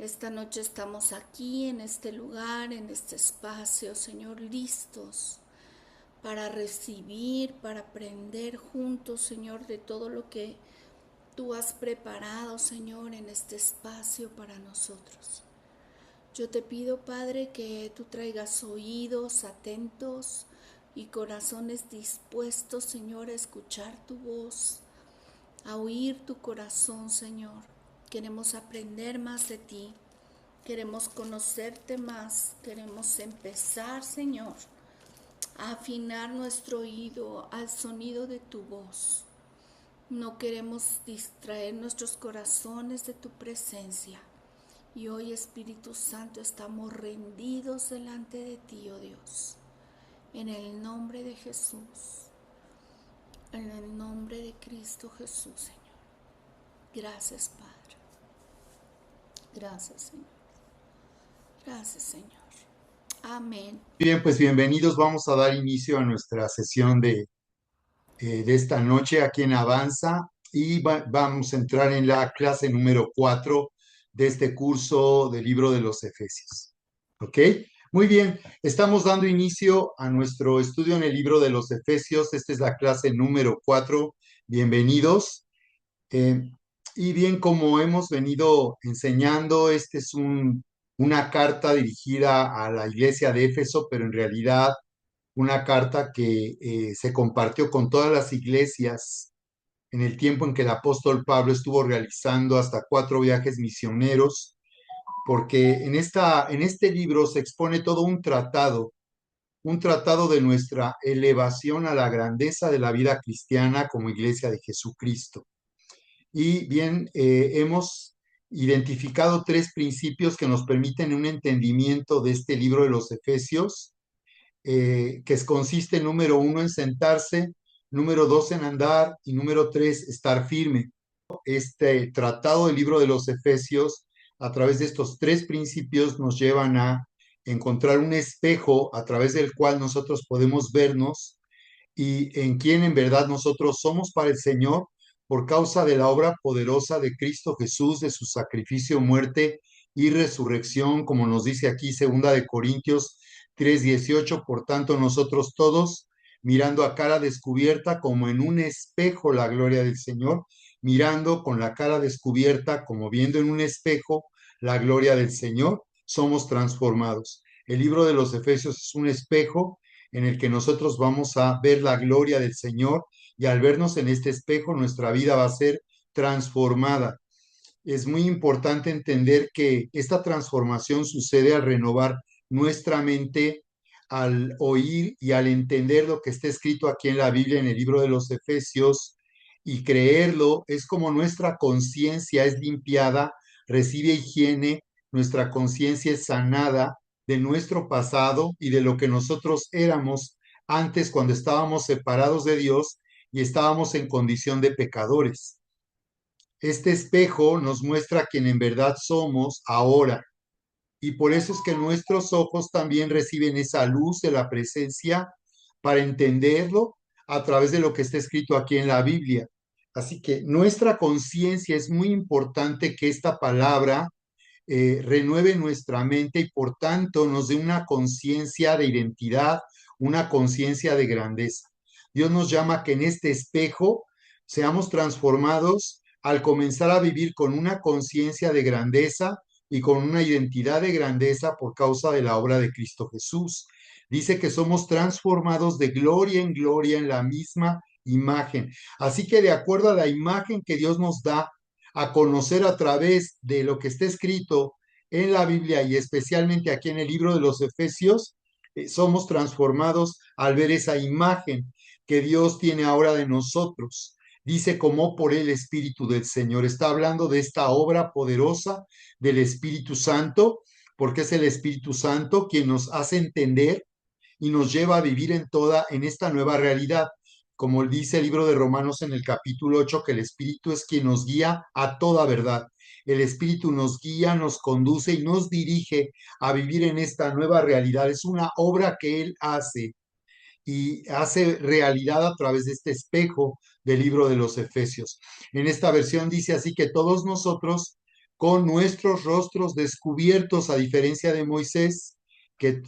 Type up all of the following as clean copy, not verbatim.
Esta noche estamos aquí, en este lugar, en este espacio, Señor, listos para recibir, para aprender juntos, Señor, de todo lo que tú has preparado, Señor, en este espacio para nosotros. Yo te pido, Padre, que tú traigas oídos atentos y corazones dispuestos, Señor, a escuchar tu voz, a oír tu corazón, Señor. Queremos aprender más de ti. Queremos conocerte más, queremos empezar, Señor, a afinar nuestro oído al sonido de tu voz. No queremos distraer nuestros corazones de tu presencia. Y hoy, Espíritu Santo, estamos rendidos delante de ti, oh Dios. En el nombre de Jesús, en el nombre de Cristo Jesús, Señor. Gracias, Padre. Gracias, Señor. Gracias, Señor. Amén. Bien, pues bienvenidos. Vamos a dar inicio a nuestra sesión de esta noche aquí en Avanza y vamos a entrar en la clase número 4 de este curso del libro de los Efesios. ¿Ok? Muy bien, estamos dando inicio a nuestro estudio en el libro de los Efesios. Esta es la clase número 4. Bienvenidos. Eh, y bien, como hemos venido enseñando, una carta dirigida a la iglesia de Éfeso, pero en realidad una carta que se compartió con todas las iglesias en el tiempo en que el apóstol Pablo estuvo realizando hasta 4 viajes misioneros, porque en este libro se expone todo un tratado de nuestra elevación a la grandeza de la vida cristiana como iglesia de Jesucristo. Y bien, hemos identificado 3 principios que nos permiten un entendimiento de este libro de los Efesios, que consiste, número 1, en sentarse, número 2, en andar, y número 3, estar firme. Este tratado del libro de los Efesios, a través de estos 3 principios, nos llevan a encontrar un espejo a través del cual nosotros podemos vernos y en quién en verdad nosotros somos para el Señor por causa de la obra poderosa de Cristo Jesús, de su sacrificio, muerte y resurrección, como nos dice aquí 2 Corintios 3:18. Por tanto, nosotros todos, mirando a cara descubierta como en un espejo la gloria del Señor, mirando con la cara descubierta como viendo en un espejo la gloria del Señor, somos transformados. El libro de los Efesios es un espejo en el que nosotros vamos a ver la gloria del Señor, y al vernos en este espejo nuestra vida va a ser transformada. Es muy importante entender que esta transformación sucede al renovar nuestra mente, al oír y al entender lo que está escrito aquí en la Biblia, en el libro de los Efesios, y creerlo. Es como nuestra conciencia es limpiada, recibe higiene, nuestra conciencia es sanada de nuestro pasado y de lo que nosotros éramos antes, cuando estábamos separados de Dios y estábamos en condición de pecadores. Este espejo nos muestra quién en verdad somos ahora, y por eso es que nuestros ojos también reciben esa luz de la presencia para entenderlo a través de lo que está escrito aquí en la Biblia. Así que nuestra conciencia, es muy importante que esta palabra renueve nuestra mente y por tanto nos dé una conciencia de identidad, una conciencia de grandeza. Dios nos llama a que en este espejo seamos transformados al comenzar a vivir con una conciencia de grandeza y con una identidad de grandeza por causa de la obra de Cristo Jesús. Dice que somos transformados de gloria en gloria en la misma imagen. Así que de acuerdo a la imagen que Dios nos da a conocer a través de lo que está escrito en la Biblia y especialmente aquí en el libro de los Efesios, somos transformados al ver esa imagen que Dios tiene ahora de nosotros. Dice como por el Espíritu del Señor. Está hablando de esta obra poderosa del Espíritu Santo, porque es el Espíritu Santo quien nos hace entender y nos lleva a vivir en esta nueva realidad. Como dice el libro de Romanos en el capítulo 8, que el Espíritu es quien nos guía a toda verdad. El Espíritu nos guía, nos conduce y nos dirige a vivir en esta nueva realidad. Es una obra que Él hace y hace realidad a través de este espejo del libro de los Efesios. En esta versión dice así que todos nosotros, con nuestros rostros descubiertos, a diferencia de Moisés, que,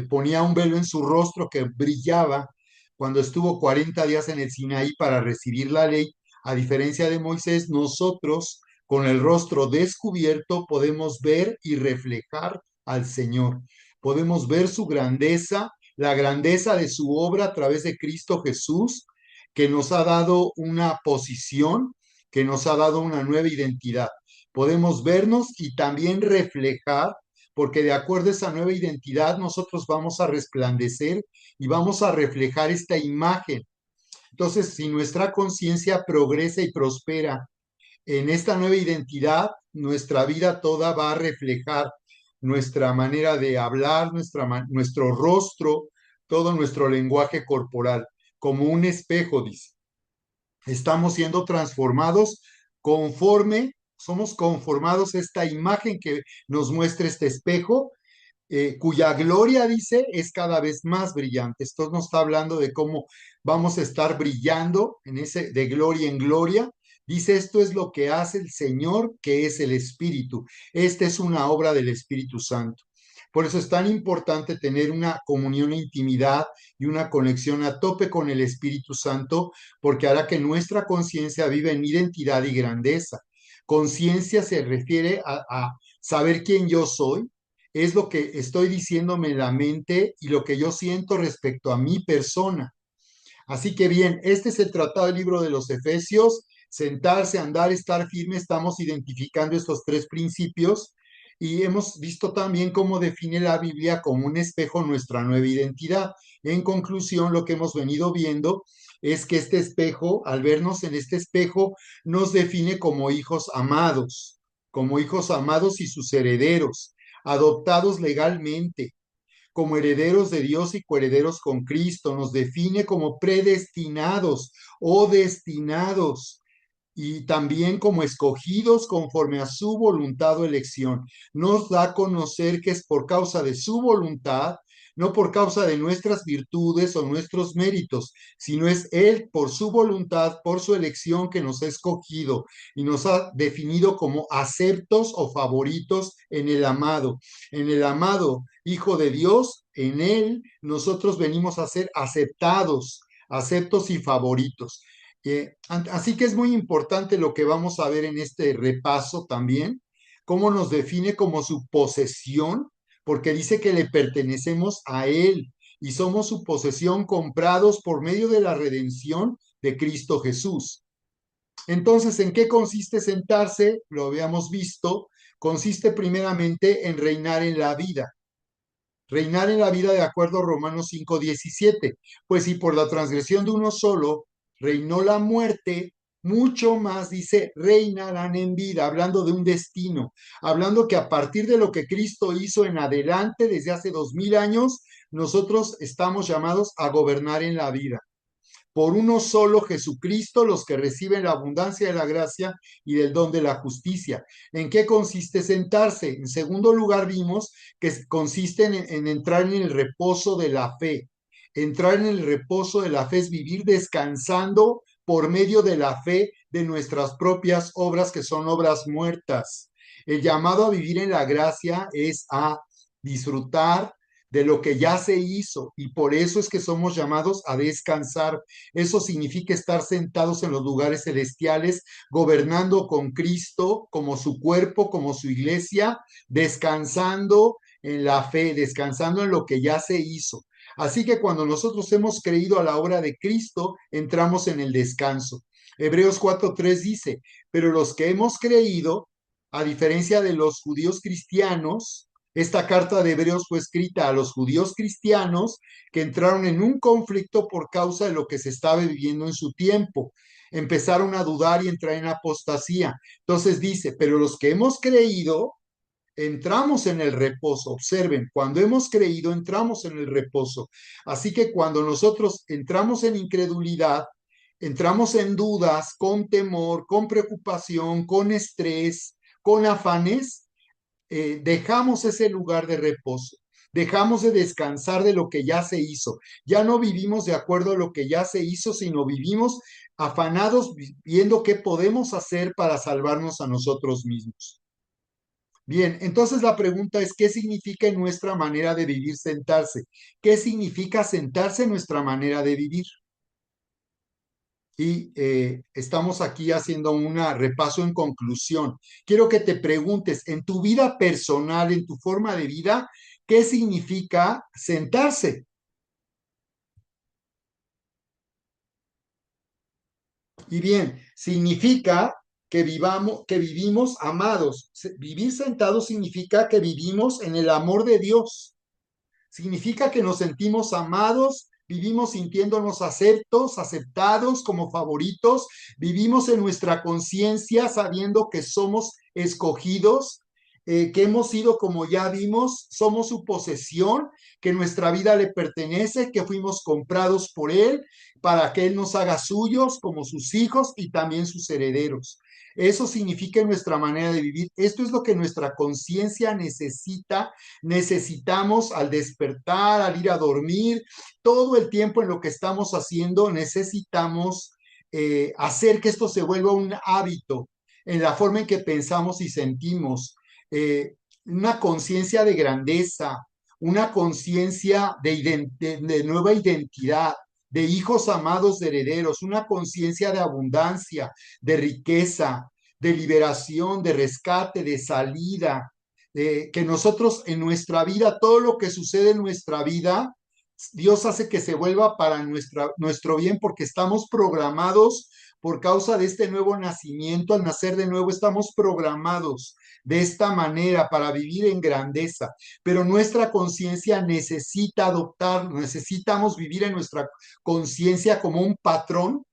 ponía un velo en su rostro que brillaba cuando estuvo 40 días en el Sinaí para recibir la ley. A diferencia de Moisés, nosotros con el rostro descubierto podemos ver y reflejar al Señor. Podemos ver su grandeza, la grandeza de su obra a través de Cristo Jesús, que nos ha dado una posición, que nos ha dado una nueva identidad. Podemos vernos y también reflejar, porque de acuerdo a esa nueva identidad nosotros vamos a resplandecer y vamos a reflejar esta imagen. Entonces, si nuestra conciencia progresa y prospera en esta nueva identidad, nuestra vida toda va a reflejar nuestra manera de hablar, nuestro rostro, todo nuestro lenguaje corporal, como un espejo, dice. Estamos siendo transformados somos conformados a esta imagen que nos muestra este espejo, cuya gloria, dice, es cada vez más brillante. Esto nos está hablando de cómo vamos a estar brillando de gloria en gloria. Dice, esto es lo que hace el Señor, que es el Espíritu. Esta es una obra del Espíritu Santo. Por eso es tan importante tener una comunión e intimidad y una conexión a tope con el Espíritu Santo, porque hará que nuestra conciencia viva en identidad y grandeza. Conciencia se refiere a saber quién yo soy, es lo que estoy diciéndome en la mente y lo que yo siento respecto a mi persona. Así que bien, este es el tratado del libro de los Efesios. Sentarse, andar, estar firme, estamos identificando estos tres principios y hemos visto también cómo define la Biblia como un espejo nuestra nueva identidad. En conclusión, lo que hemos venido viendo es que este espejo, al vernos en este espejo, nos define como hijos amados y sus herederos, adoptados legalmente, como herederos de Dios y coherederos con Cristo. Nos define como predestinados o destinados y también como escogidos conforme a su voluntad o elección. Nos da a conocer que es por causa de su voluntad, no por causa de nuestras virtudes o nuestros méritos, sino es Él por su voluntad, por su elección que nos ha escogido y nos ha definido como aceptos o favoritos en el amado Hijo de Dios. En Él nosotros venimos a ser aceptados, aceptos y favoritos. Así que es muy importante lo que vamos a ver en este repaso también, cómo nos define como su posesión, porque dice que le pertenecemos a Él y somos su posesión, comprados por medio de la redención de Cristo Jesús. Entonces, ¿en qué consiste sentarse? Lo habíamos visto. Consiste primeramente en reinar en la vida. Reinar en la vida de acuerdo a Romanos 5:17. Pues si por la transgresión de uno solo reinó la muerte, mucho más, dice, reinarán en vida, hablando de un destino, hablando que a partir de lo que Cristo hizo en adelante, desde hace 2000 años, nosotros estamos llamados a gobernar en la vida por uno solo Jesucristo, los que reciben la abundancia de la gracia y del don de la justicia. ¿En qué consiste sentarse? En segundo lugar, vimos que consiste en entrar en el reposo de la fe. Entrar en el reposo de la fe es vivir descansando por medio de la fe de nuestras propias obras, que son obras muertas. El llamado a vivir en la gracia es a disfrutar de lo que ya se hizo, y por eso es que somos llamados a descansar. Eso significa estar sentados en los lugares celestiales, gobernando con Cristo como su cuerpo, como su iglesia, descansando en la fe, descansando en lo que ya se hizo. Así que cuando nosotros hemos creído a la obra de Cristo, entramos en el descanso. Hebreos 4:3 dice, pero los que hemos creído, a diferencia de los judíos cristianos, esta carta de Hebreos fue escrita a los judíos cristianos que entraron en un conflicto por causa de lo que se estaba viviendo en su tiempo. Empezaron a dudar y entrar en apostasía. Entonces dice, pero los que hemos creído, entramos en el reposo. Observen, cuando hemos creído, entramos en el reposo. Así que cuando nosotros entramos en incredulidad, entramos en dudas, con temor, con preocupación, con estrés, con afanes, dejamos ese lugar de reposo. Dejamos de descansar de lo que ya se hizo. Ya no vivimos de acuerdo a lo que ya se hizo, sino vivimos afanados viendo qué podemos hacer para salvarnos a nosotros mismos. Bien, entonces la pregunta es, ¿qué significa en nuestra manera de vivir sentarse? ¿Qué significa sentarse en nuestra manera de vivir? Y estamos aquí haciendo un repaso en conclusión. Quiero que te preguntes, en tu vida personal, en tu forma de vida, ¿qué significa sentarse? Y bien, significa que vivimos amados. Vivir sentados significa que vivimos en el amor de Dios. Significa que nos sentimos amados, vivimos sintiéndonos aceptos, aceptados como favoritos, vivimos en nuestra conciencia sabiendo que somos escogidos, que hemos sido, como ya vimos, somos su posesión, que nuestra vida le pertenece, que fuimos comprados por Él para que Él nos haga suyos como sus hijos y también sus herederos. Eso significa nuestra manera de vivir. Esto es lo que nuestra conciencia necesita. Necesitamos al despertar, al ir a dormir, todo el tiempo en lo que estamos haciendo, necesitamos hacer que esto se vuelva un hábito en la forma en que pensamos y sentimos. Una conciencia de grandeza, una conciencia de nueva identidad, de hijos amados, de herederos, una conciencia de abundancia, de riqueza, de liberación, de rescate, de salida, que nosotros en nuestra vida, todo lo que sucede en nuestra vida, Dios hace que se vuelva para nuestro bien porque estamos programados por causa de este nuevo nacimiento. Al nacer de nuevo estamos programados de esta manera para vivir en grandeza, pero nuestra conciencia necesita adoptar, necesitamos vivir en nuestra conciencia como un patrón,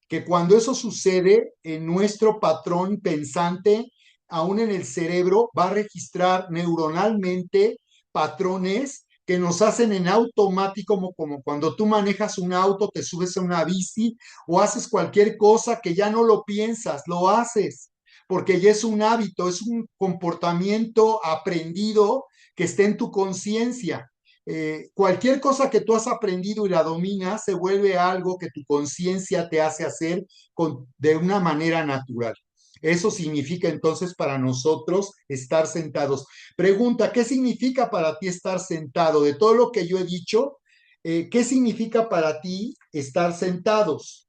que cuando eso sucede en nuestro patrón pensante, aún en el cerebro, va a registrar neuronalmente patrones que nos hacen en automático, como cuando tú manejas un auto, te subes a una bici o haces cualquier cosa que ya no lo piensas, lo haces, porque ya es un hábito, es un comportamiento aprendido que está en tu conciencia. Cualquier cosa que tú has aprendido y la dominas se vuelve algo que tu conciencia te hace hacer de una manera natural. Eso significa entonces para nosotros estar sentados. Pregunta, ¿qué significa para ti estar sentado? De todo lo que yo he dicho, ¿qué significa para ti estar sentados?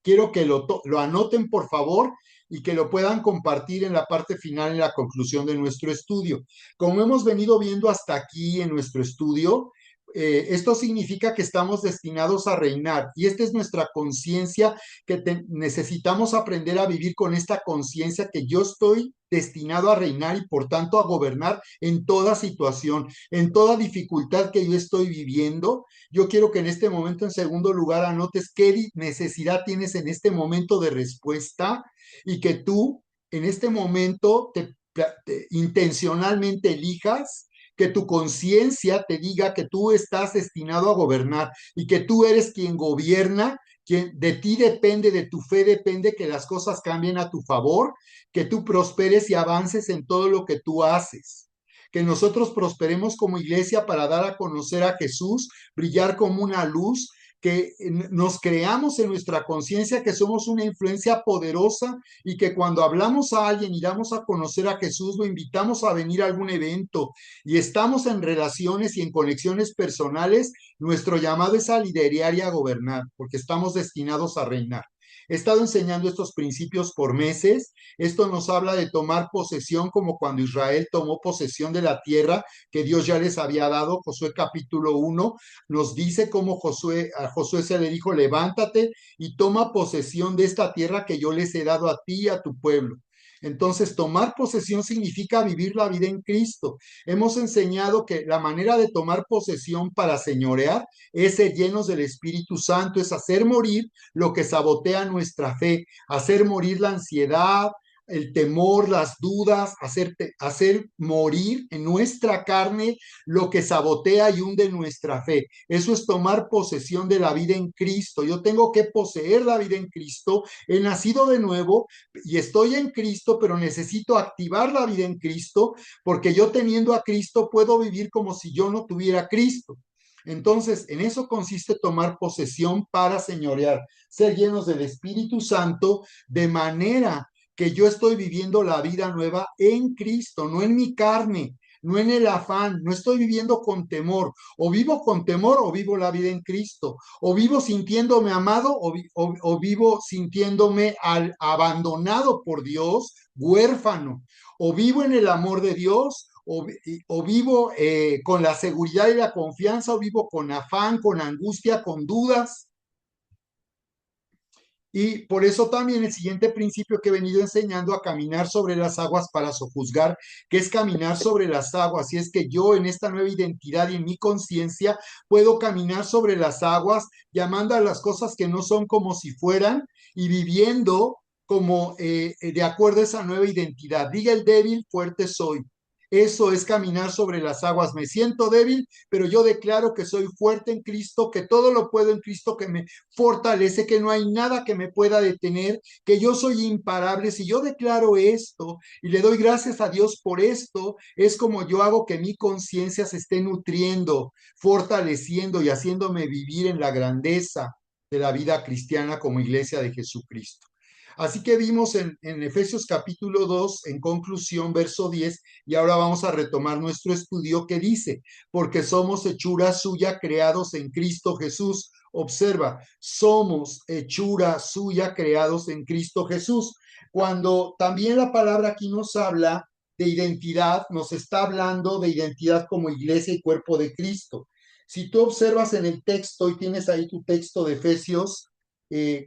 Quiero que lo anoten, por favor, y que lo puedan compartir en la parte final, en la conclusión de nuestro estudio. Como hemos venido viendo hasta aquí en nuestro estudio, esto significa que estamos destinados a reinar y esta es nuestra conciencia que necesitamos aprender a vivir con esta conciencia que yo estoy destinado a reinar y por tanto a gobernar en toda situación, en toda dificultad que yo estoy viviendo. Yo quiero que en este momento, en segundo lugar, anotes qué necesidad tienes en este momento de respuesta y que tú en este momento intencionalmente elijas, que tu conciencia te diga que tú estás destinado a gobernar y que tú eres quien gobierna, quien de ti depende, de tu fe depende que las cosas cambien a tu favor, que tú prosperes y avances en todo lo que tú haces. Que nosotros prosperemos como iglesia para dar a conocer a Jesús, brillar como una luz, que nos creamos en nuestra conciencia que somos una influencia poderosa y que cuando hablamos a alguien y damos a conocer a Jesús, lo invitamos a venir a algún evento y estamos en relaciones y en conexiones personales, nuestro llamado es a liderar y a gobernar, porque estamos destinados a reinar. He estado enseñando estos principios por meses. Esto nos habla de tomar posesión como cuando Israel tomó posesión de la tierra que Dios ya les había dado. Josué capítulo 1 nos dice cómo a Josué se le dijo, levántate y toma posesión de esta tierra que yo les he dado a ti y a tu pueblo. Entonces, tomar posesión significa vivir la vida en Cristo. Hemos enseñado que la manera de tomar posesión para señorear es ser llenos del Espíritu Santo, es hacer morir lo que sabotea nuestra fe, hacer morir la ansiedad, el temor, las dudas, hacer morir en nuestra carne lo que sabotea y hunde nuestra fe. Eso es tomar posesión de la vida en Cristo. Yo tengo que poseer la vida en Cristo. He nacido de nuevo y estoy en Cristo, pero necesito activar la vida en Cristo, porque yo teniendo a Cristo puedo vivir como si yo no tuviera a Cristo. Entonces, en eso consiste tomar posesión para señorear, ser llenos del Espíritu Santo, de manera que yo estoy viviendo la vida nueva en Cristo, no en mi carne, no en el afán, no estoy viviendo con temor. O vivo con temor o vivo la vida en Cristo. O vivo sintiéndome amado o vivo sintiéndome abandonado por Dios, huérfano. O vivo en el amor de Dios o vivo con la seguridad y la confianza, o vivo con afán, con angustia, con dudas. Y por eso también el siguiente principio que he venido enseñando, a caminar sobre las aguas para sojuzgar, que es caminar sobre las aguas. Y es que yo en esta nueva identidad y en mi conciencia puedo caminar sobre las aguas, llamando a las cosas que no son como si fueran y viviendo como de acuerdo a esa nueva identidad. Diga el débil, fuerte soy. Eso es caminar sobre las aguas. Me siento débil, pero yo declaro que soy fuerte en Cristo, que todo lo puedo en Cristo que me fortalece, que no hay nada que me pueda detener, que yo soy imparable. Si yo declaro esto y le doy gracias a Dios por esto, es como yo hago que mi conciencia se esté nutriendo, fortaleciendo y haciéndome vivir en la grandeza de la vida cristiana como iglesia de Jesucristo. Así que vimos en Efesios capítulo 2, en conclusión, verso 10, y ahora vamos a retomar nuestro estudio que dice, porque somos hechura suya creados en Cristo Jesús. Observa, somos hechura suya creados en Cristo Jesús. Cuando también la palabra aquí nos habla de identidad, nos está hablando de identidad como iglesia y cuerpo de Cristo. Si tú observas en el texto y tienes ahí tu texto de Efesios,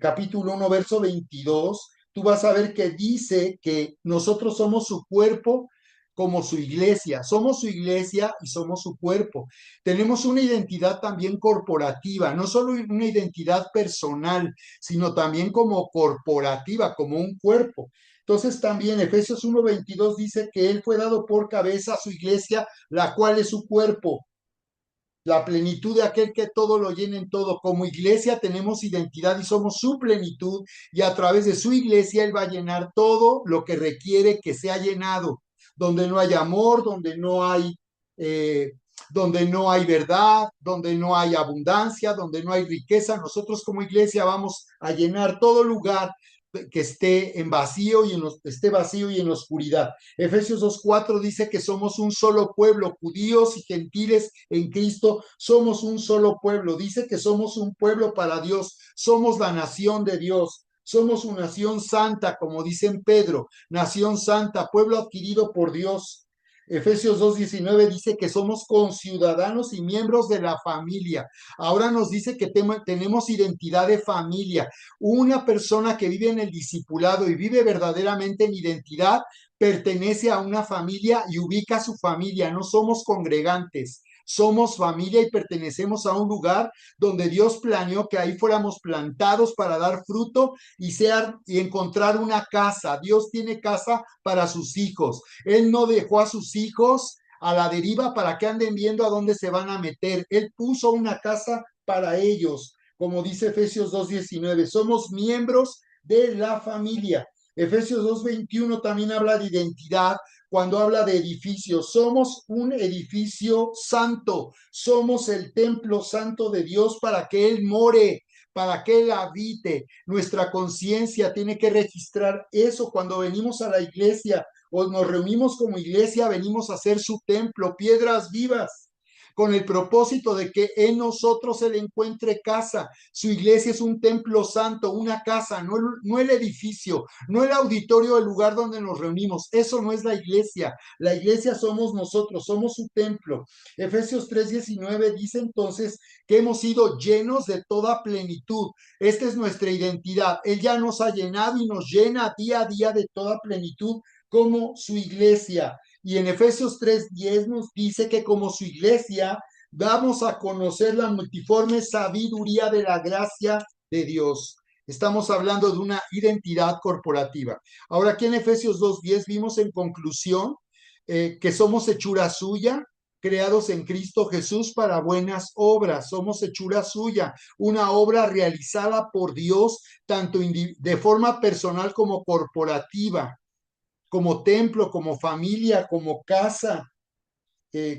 capítulo 1, verso 22, tú vas a ver que dice que nosotros somos su cuerpo como su iglesia, somos su iglesia y somos su cuerpo. Tenemos una identidad también corporativa, no solo una identidad personal, sino también como corporativa, como un cuerpo. Entonces también Efesios 1:22 dice que Él fue dado por cabeza a su iglesia, la cual es su cuerpo, la plenitud de aquel que todo lo llena en todo. Como iglesia tenemos identidad y somos su plenitud, y a través de su iglesia Él va a llenar todo lo que requiere que sea llenado. Donde no hay amor, eh, donde no hay verdad, donde no hay abundancia, donde no hay riqueza, nosotros como iglesia vamos a llenar todo lugar que esté en vacío y esté vacío y en oscuridad. Efesios 2:4 dice que somos un solo pueblo, judíos y gentiles en Cristo, somos un solo pueblo. Dice que somos un pueblo para Dios, somos la nación de Dios. Somos una nación santa, como dice en Pedro, nación santa, pueblo adquirido por Dios. Efesios 2:19 dice que somos conciudadanos y miembros de la familia. Ahora nos dice que tenemos identidad de familia. Una persona que vive en el discipulado y vive verdaderamente en identidad pertenece a una familia y ubica a su familia. No somos congregantes, somos familia y pertenecemos a un lugar donde Dios planeó que ahí fuéramos plantados para dar fruto y encontrar una casa. Dios tiene casa para sus hijos. Él no dejó a sus hijos a la deriva para que anden viendo a dónde se van a meter. Él puso una casa para ellos, como dice Efesios 2:19. Somos miembros de la familia. Efesios 2:21 también habla de identidad cuando habla de edificios. Somos un edificio santo, somos el templo santo de Dios para que Él more, para que Él habite. Nuestra conciencia tiene que registrar eso cuando venimos a la iglesia o nos reunimos como iglesia, venimos a hacer su templo, piedras vivas, con el propósito de que en nosotros se le encuentre casa. Su iglesia es un templo santo, una casa, no el edificio, no el auditorio, el lugar donde nos reunimos. Eso no es la iglesia. La iglesia somos nosotros, somos su templo. Efesios 3:19 dice entonces que hemos sido llenos de toda plenitud. Esta es nuestra identidad. Él ya nos ha llenado y nos llena día a día de toda plenitud como su iglesia. Y en Efesios 3:10 nos dice que como su iglesia vamos a conocer la multiforme sabiduría de la gracia de Dios. Estamos hablando de una identidad corporativa. Ahora aquí en Efesios 2:10 vimos en conclusión que somos hechura suya, creados en Cristo Jesús para buenas obras. Somos hechura suya, una obra realizada por Dios, tanto de forma personal como corporativa, como templo, como familia, como casa,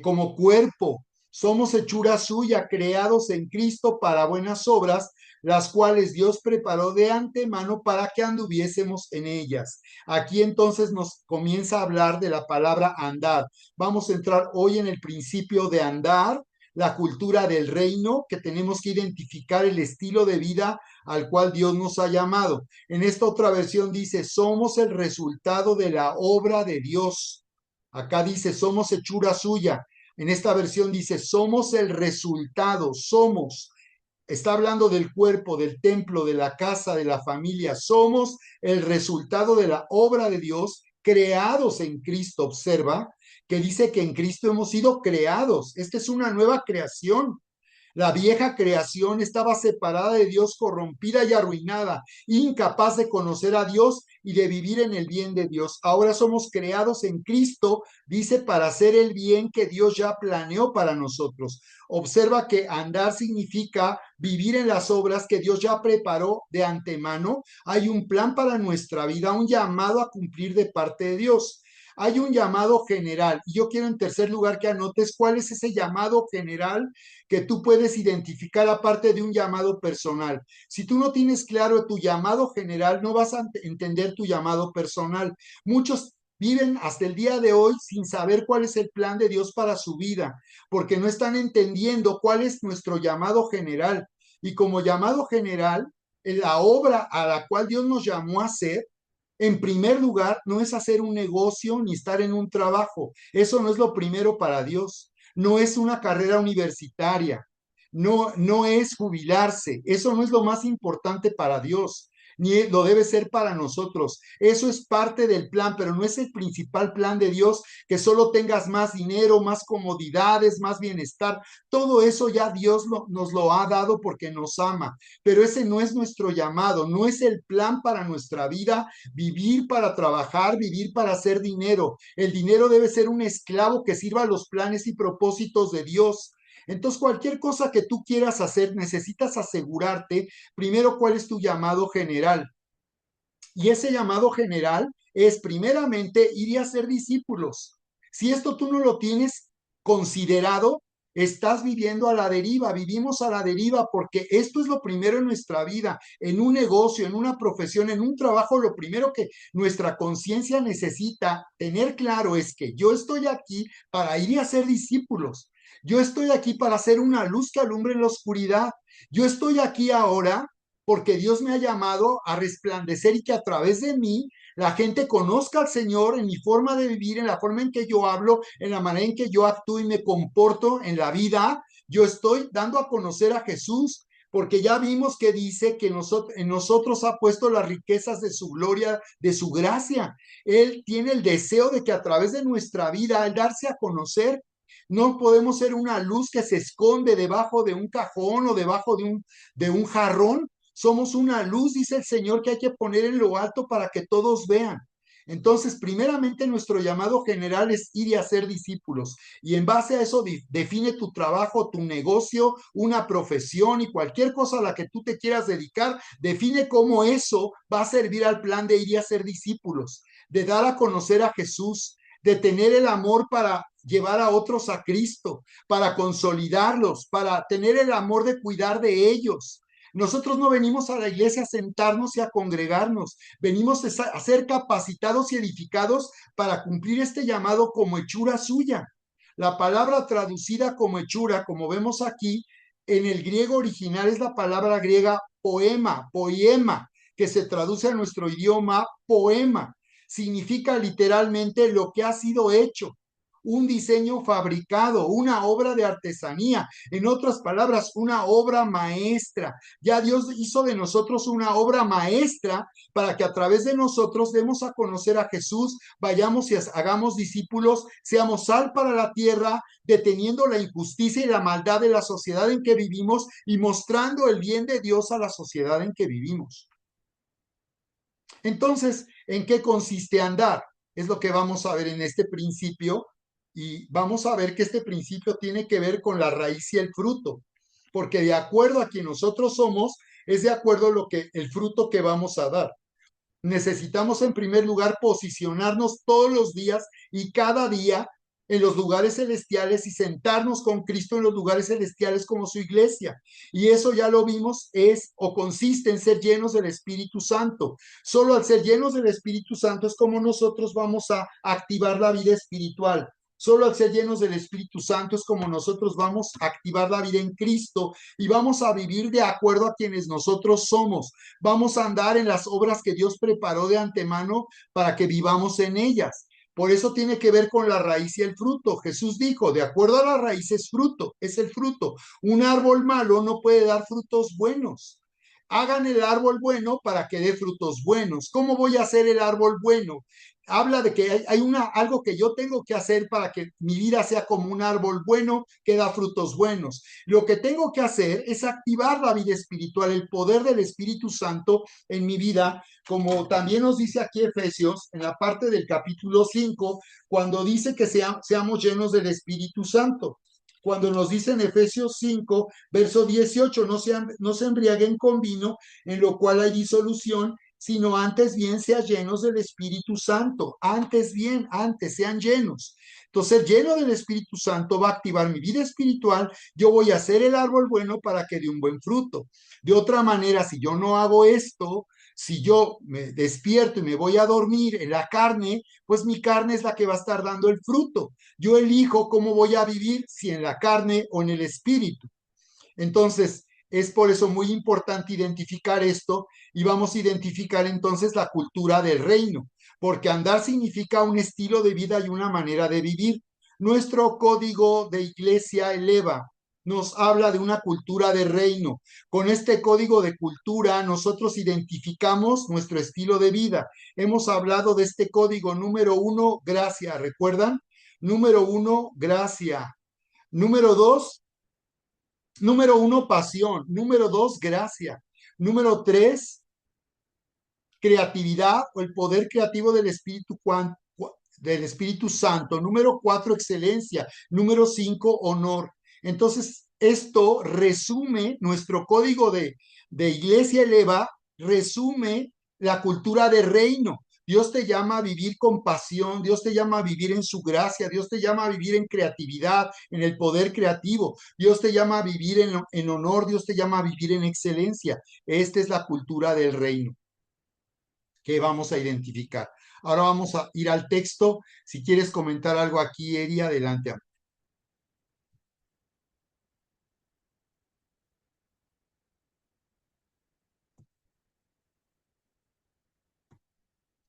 como cuerpo. Somos hechura suya, creados en Cristo para buenas obras, las cuales Dios preparó de antemano para que anduviésemos en ellas. Aquí entonces nos comienza a hablar de la palabra andar. Vamos a entrar hoy en el principio de andar, la cultura del reino, que tenemos que identificar el estilo de vida al cual Dios nos ha llamado. En esta otra versión dice, somos el resultado de la obra de Dios. Acá dice, somos hechura suya. En esta versión dice, somos el resultado, somos. Está hablando del cuerpo, del templo, de la casa, de la familia. Somos el resultado de la obra de Dios, creados en Cristo. Observa que dice que en Cristo hemos sido creados. Esta es una nueva creación. La vieja creación estaba separada de Dios, corrompida y arruinada, incapaz de conocer a Dios y de vivir en el bien de Dios. Ahora somos creados en Cristo, dice, para hacer el bien que Dios ya planeó para nosotros. Observa que andar significa vivir en las obras que Dios ya preparó de antemano. Hay un plan para nuestra vida, un llamado a cumplir de parte de Dios. Hay un llamado general y yo quiero en tercer lugar que anotes cuál es ese llamado general que tú puedes identificar aparte de un llamado personal. Si tú no tienes claro tu llamado general, no vas a entender tu llamado personal. Muchos viven hasta el día de hoy sin saber cuál es el plan de Dios para su vida, porque no están entendiendo cuál es nuestro llamado general. Y como llamado general, la obra a la cual Dios nos llamó a hacer, en primer lugar, no es hacer un negocio ni estar en un trabajo. Eso no es lo primero para Dios. No es una carrera universitaria. No es jubilarse. Eso no es lo más importante para Dios, ni lo debe ser para nosotros. Eso es parte del plan, pero no es el principal plan de Dios, que solo tengas más dinero, más comodidades, más bienestar. Todo eso ya Dios nos lo ha dado porque nos ama, pero ese no es nuestro llamado, no es el plan para nuestra vida, vivir para trabajar, vivir para hacer dinero. El dinero debe ser un esclavo que sirva a los planes y propósitos de Dios. Entonces, cualquier cosa que tú quieras hacer, necesitas asegurarte primero cuál es tu llamado general. Y ese llamado general es primeramente ir y hacer discípulos. Si esto tú no lo tienes considerado, estás viviendo a la deriva, vivimos a la deriva porque esto es lo primero en nuestra vida, en un negocio, en una profesión, en un trabajo, lo primero que nuestra conciencia necesita tener claro es que yo estoy aquí para ir y hacer discípulos. Yo estoy aquí para ser una luz que alumbre en la oscuridad. Yo estoy aquí ahora porque Dios me ha llamado a resplandecer y que a través de mí la gente conozca al Señor en mi forma de vivir, en la forma en que yo hablo, en la manera en que yo actúo y me comporto en la vida. Yo estoy dando a conocer a Jesús, porque ya vimos que dice que en nosotros ha puesto las riquezas de su gloria, de su gracia. Él tiene el deseo de que a través de nuestra vida, al darse a conocer, no podemos ser una luz que se esconde debajo de un cajón o debajo de un jarrón. Somos una luz, dice el Señor, que hay que poner en lo alto para que todos vean. Entonces, primeramente nuestro llamado general es ir y hacer discípulos. Y en base a eso define tu trabajo, tu negocio, una profesión y cualquier cosa a la que tú te quieras dedicar. Define cómo eso va a servir al plan de ir y hacer discípulos, de dar a conocer a Jesús, de tener el amor para llevar a otros a Cristo, para consolidarlos, para tener el amor de cuidar de ellos. Nosotros no venimos a la iglesia a sentarnos y a congregarnos, venimos a ser capacitados y edificados para cumplir este llamado como hechura suya. La palabra traducida como hechura, como vemos aquí, en el griego original es la palabra griega poema, que se traduce a nuestro idioma poema. Significa literalmente lo que ha sido hecho, un diseño fabricado, una obra de artesanía, en otras palabras, una obra maestra. Ya Dios hizo de nosotros una obra maestra para que a través de nosotros demos a conocer a Jesús, vayamos y hagamos discípulos, seamos sal para la tierra, deteniendo la injusticia y la maldad de la sociedad en que vivimos y mostrando el bien de Dios a la sociedad en que vivimos. Entonces, ¿en qué consiste andar? Es lo que vamos a ver en este principio y vamos a ver que este principio tiene que ver con la raíz y el fruto, porque de acuerdo a quien nosotros somos, es de acuerdo a lo que el fruto que vamos a dar. Necesitamos en primer lugar posicionarnos todos los días y cada día en los lugares celestiales y sentarnos con Cristo en los lugares celestiales como su iglesia. Y eso ya lo vimos, es o consiste en ser llenos del Espíritu Santo. Solo al ser llenos del Espíritu Santo es como nosotros vamos a activar la vida espiritual. Solo al ser llenos del Espíritu Santo es como nosotros vamos a activar la vida en Cristo y vamos a vivir de acuerdo a quienes nosotros somos. Vamos a andar en las obras que Dios preparó de antemano para que vivamos en ellas. Por eso tiene que ver con la raíz y el fruto. Jesús dijo, de acuerdo a la raíz es fruto, es el fruto. Un árbol malo no puede dar frutos buenos. Hagan el árbol bueno para que dé frutos buenos. ¿Cómo voy a hacer el árbol bueno? Habla de que hay algo que yo tengo que hacer para que mi vida sea como un árbol bueno que da frutos buenos. Lo que tengo que hacer es activar la vida espiritual, el poder del Espíritu Santo en mi vida, como también nos dice aquí Efesios, en la parte del capítulo 5, cuando dice que seamos llenos del Espíritu Santo. Cuando nos dice en Efesios 5, verso 18, no se embriaguen con vino, en lo cual hay disolución, sino antes bien sean llenos del Espíritu Santo. Antes sean llenos. Entonces, lleno del Espíritu Santo va a activar mi vida espiritual. Yo voy a hacer el árbol bueno para que dé un buen fruto. De otra manera, si yo no hago esto, si yo me despierto y me voy a dormir en la carne, pues mi carne es la que va a estar dando el fruto. Yo elijo cómo voy a vivir, si en la carne o en el espíritu. Entonces, es por eso muy importante identificar esto y vamos a identificar entonces la cultura del reino, porque andar significa un estilo de vida y una manera de vivir. Nuestro código de iglesia eleva, nos habla de una cultura de reino. Con este código de cultura nosotros identificamos nuestro estilo de vida. Hemos hablado de este código número uno, gracia, ¿recuerdan? Número uno, gracia. Número dos, número uno, pasión. Número dos, gracia. Número tres, creatividad o el poder creativo del Espíritu Santo. Número cuatro, excelencia. Número cinco, honor. Entonces, esto resume nuestro código de Iglesia Eleva, resume la cultura de reino. Dios te llama a vivir con pasión, Dios te llama a vivir en su gracia, Dios te llama a vivir en creatividad, en el poder creativo, Dios te llama a vivir en honor, Dios te llama a vivir en excelencia. Esta es la cultura del reino que vamos a identificar. Ahora vamos a ir al texto. Si quieres comentar algo aquí, Eri, adelante.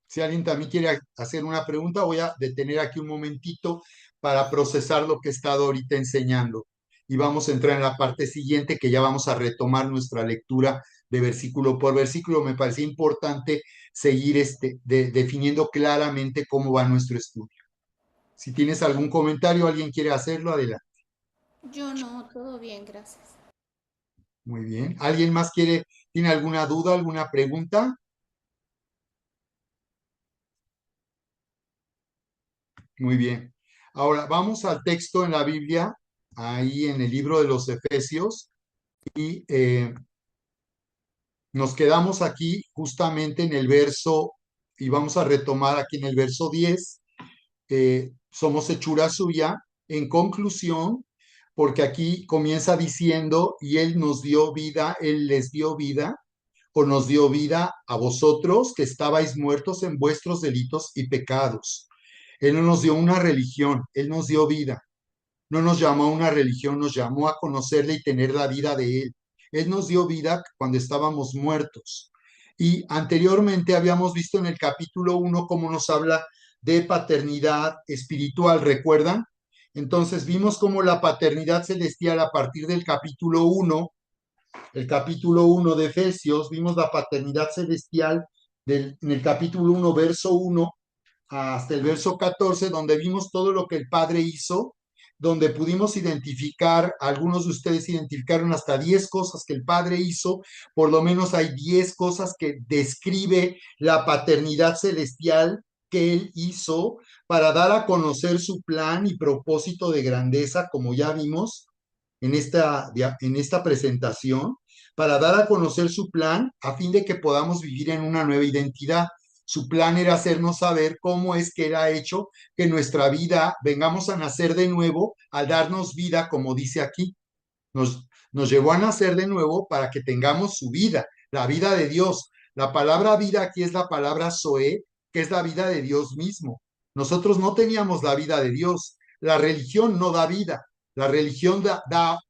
Si alguien también quiere hacer una pregunta, voy a detener aquí un momentito para procesar lo que he estado ahorita enseñando. Y vamos a entrar en la parte siguiente, que ya vamos a retomar nuestra lectura de versículo por versículo. Me parece importante seguir definiendo claramente cómo va nuestro estudio. Si tienes algún comentario, alguien quiere hacerlo, adelante. Yo no, todo bien, gracias. Muy bien. ¿Alguien más tiene alguna duda, alguna pregunta? Muy bien. Ahora vamos al texto en la Biblia, ahí en el libro de los Efesios, y nos quedamos aquí justamente en el verso, y vamos a retomar aquí en el verso 10. Somos hechura suya. En conclusión, porque aquí comienza diciendo, y Él nos dio vida, Él les dio vida, o nos dio vida a vosotros que estabais muertos en vuestros delitos y pecados. Él no nos dio una religión, Él nos dio vida. No nos llamó a una religión, nos llamó a conocerle y tener la vida de Él. Él nos dio vida cuando estábamos muertos. Y anteriormente habíamos visto en el capítulo 1 cómo nos habla de paternidad espiritual, ¿recuerdan? Entonces vimos cómo la paternidad celestial a partir del capítulo 1, el capítulo 1 de Efesios, vimos la paternidad celestial en el capítulo 1, verso 1 hasta el verso 14, donde vimos todo lo que el Padre hizo donde pudimos identificar, algunos de ustedes identificaron hasta 10 cosas que el Padre hizo, por lo menos hay 10 cosas que describe la paternidad celestial que Él hizo para dar a conocer su plan y propósito de grandeza, como ya vimos en esta presentación, para dar a conocer su plan a fin de que podamos vivir en una nueva identidad. Su plan era hacernos saber cómo es que Él ha hecho que nuestra vida, vengamos a nacer de nuevo, al darnos vida, como dice aquí. Nos llevó a nacer de nuevo para que tengamos su vida, la vida de Dios. La palabra vida aquí es la palabra Zoe, que es la vida de Dios mismo. Nosotros no teníamos la vida de Dios. La religión no da vida. La religión da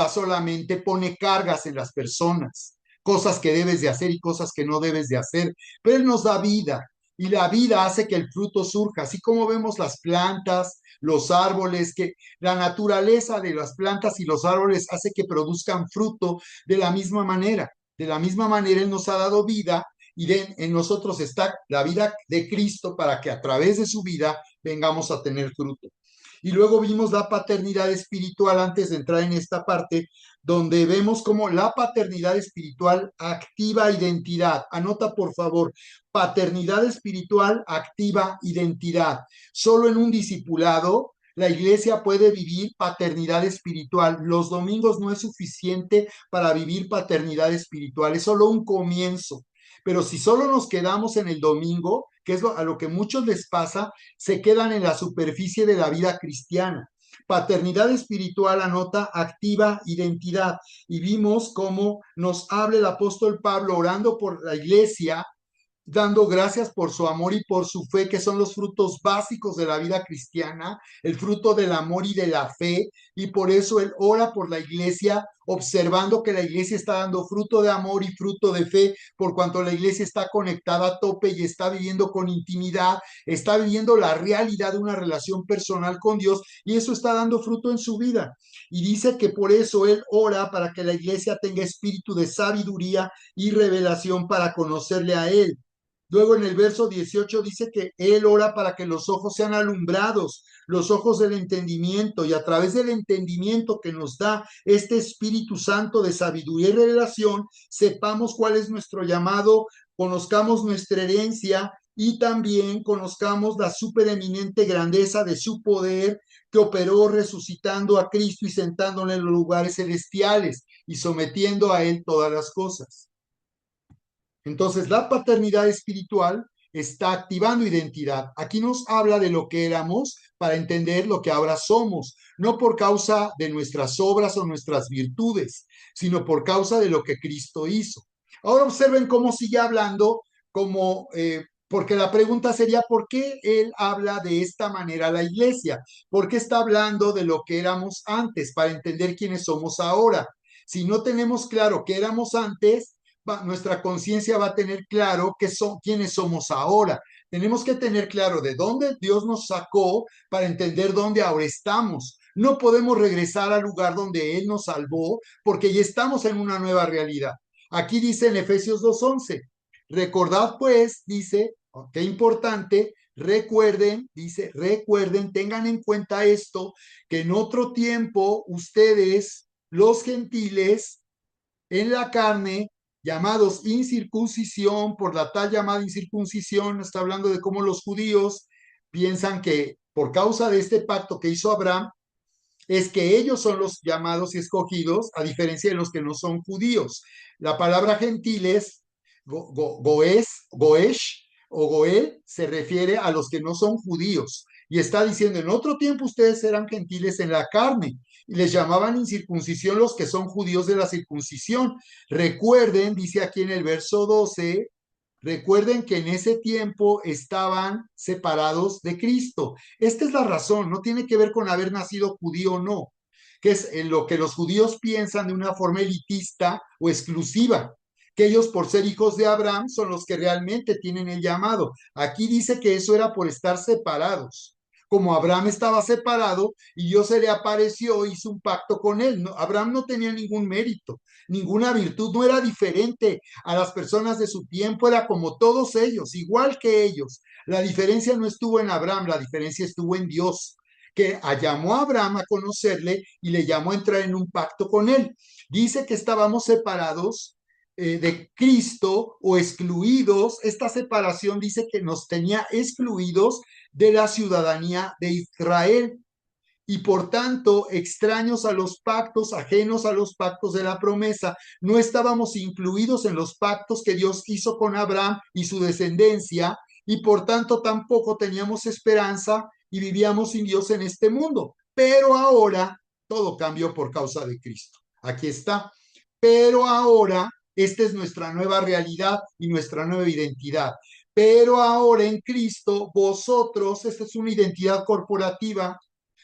solamente, pone cargas en las personas, cosas que debes de hacer y cosas que no debes de hacer. Pero Él nos da vida y la vida hace que el fruto surja, así como vemos las plantas, los árboles, que la naturaleza de las plantas y los árboles hace que produzcan fruto de la misma manera. De la misma manera Él nos ha dado vida y en nosotros está la vida de Cristo para que a través de su vida vengamos a tener fruto. Y luego vimos la paternidad espiritual antes de entrar en esta parte, donde vemos cómo la paternidad espiritual activa identidad. Anota, por favor, paternidad espiritual activa identidad. Solo en un discipulado la iglesia puede vivir paternidad espiritual. Los domingos no es suficiente para vivir paternidad espiritual, es solo un comienzo. Pero si solo nos quedamos en el domingo, que es a lo que muchos les pasa, se quedan en la superficie de la vida cristiana. Paternidad espiritual anota activa identidad. Y vimos cómo nos habla el apóstol Pablo orando por la iglesia, dando gracias por su amor y por su fe, que son los frutos básicos de la vida cristiana, el fruto del amor y de la fe, y por eso él ora por la iglesia, observando que la iglesia está dando fruto de amor y fruto de fe, por cuanto la iglesia está conectada a tope y está viviendo con intimidad, está viviendo la realidad de una relación personal con Dios, y eso está dando fruto en su vida. Y dice que por eso él ora para que la iglesia tenga espíritu de sabiduría y revelación para conocerle a él. Luego en el verso 18 dice que Él ora para que los ojos sean alumbrados, los ojos del entendimiento, y a través del entendimiento que nos da este Espíritu Santo de sabiduría y revelación, sepamos cuál es nuestro llamado, conozcamos nuestra herencia y también conozcamos la supereminente grandeza de su poder que operó resucitando a Cristo y sentándole en los lugares celestiales y sometiendo a Él todas las cosas. Entonces, la paternidad espiritual está activando identidad. Aquí nos habla de lo que éramos para entender lo que ahora somos, no por causa de nuestras obras o nuestras virtudes, sino por causa de lo que Cristo hizo. Ahora observen cómo sigue hablando, porque la pregunta sería, ¿por qué Él habla de esta manera a la iglesia? ¿Por qué está hablando de lo que éramos antes para entender quiénes somos ahora? Si no tenemos claro qué éramos antes, nuestra conciencia va a tener claro quiénes somos ahora. Tenemos que tener claro de dónde Dios nos sacó para entender dónde ahora estamos. No podemos regresar al lugar donde Él nos salvó porque ya estamos en una nueva realidad. Aquí dice en Efesios 2:11, recordad pues, dice, oh, qué importante, recuerden, tengan en cuenta esto, que en otro tiempo ustedes, los gentiles, en la carne, llamados incircuncisión, por la tal llamada incircuncisión, está hablando de cómo los judíos piensan que por causa de este pacto que hizo Abraham, es que ellos son los llamados y escogidos, a diferencia de los que no son judíos. La palabra gentiles, goesh o goel, se refiere a los que no son judíos. Y está diciendo, en otro tiempo ustedes eran gentiles en la carne, y les llamaban incircuncisión los que son judíos de la circuncisión. Recuerden, dice aquí en el verso 12, recuerden que en ese tiempo estaban separados de Cristo. Esta es la razón, no tiene que ver con haber nacido judío o no, que es en lo que los judíos piensan de una forma elitista o exclusiva, que ellos por ser hijos de Abraham son los que realmente tienen el llamado. Aquí dice que eso era por estar separados. Como Abraham estaba separado y Dios se le apareció, hizo un pacto con él. No, Abraham no tenía ningún mérito, ninguna virtud, no era diferente a las personas de su tiempo, era como todos ellos, igual que ellos. La diferencia no estuvo en Abraham, la diferencia estuvo en Dios, que llamó a Abraham a conocerle y le llamó a entrar en un pacto con él. Dice que estábamos separados de Cristo o excluidos. Esta separación dice que nos tenía excluidos de la ciudadanía de Israel y por tanto extraños a los pactos, ajenos a los pactos de la promesa. No estábamos incluidos en los pactos que Dios hizo con Abraham y su descendencia y por tanto tampoco teníamos esperanza y vivíamos sin Dios en este mundo. Pero ahora todo cambió por causa de Cristo. Aquí está. Pero ahora esta es nuestra nueva realidad y nuestra nueva identidad. Pero ahora en Cristo, vosotros, esta es una identidad corporativa,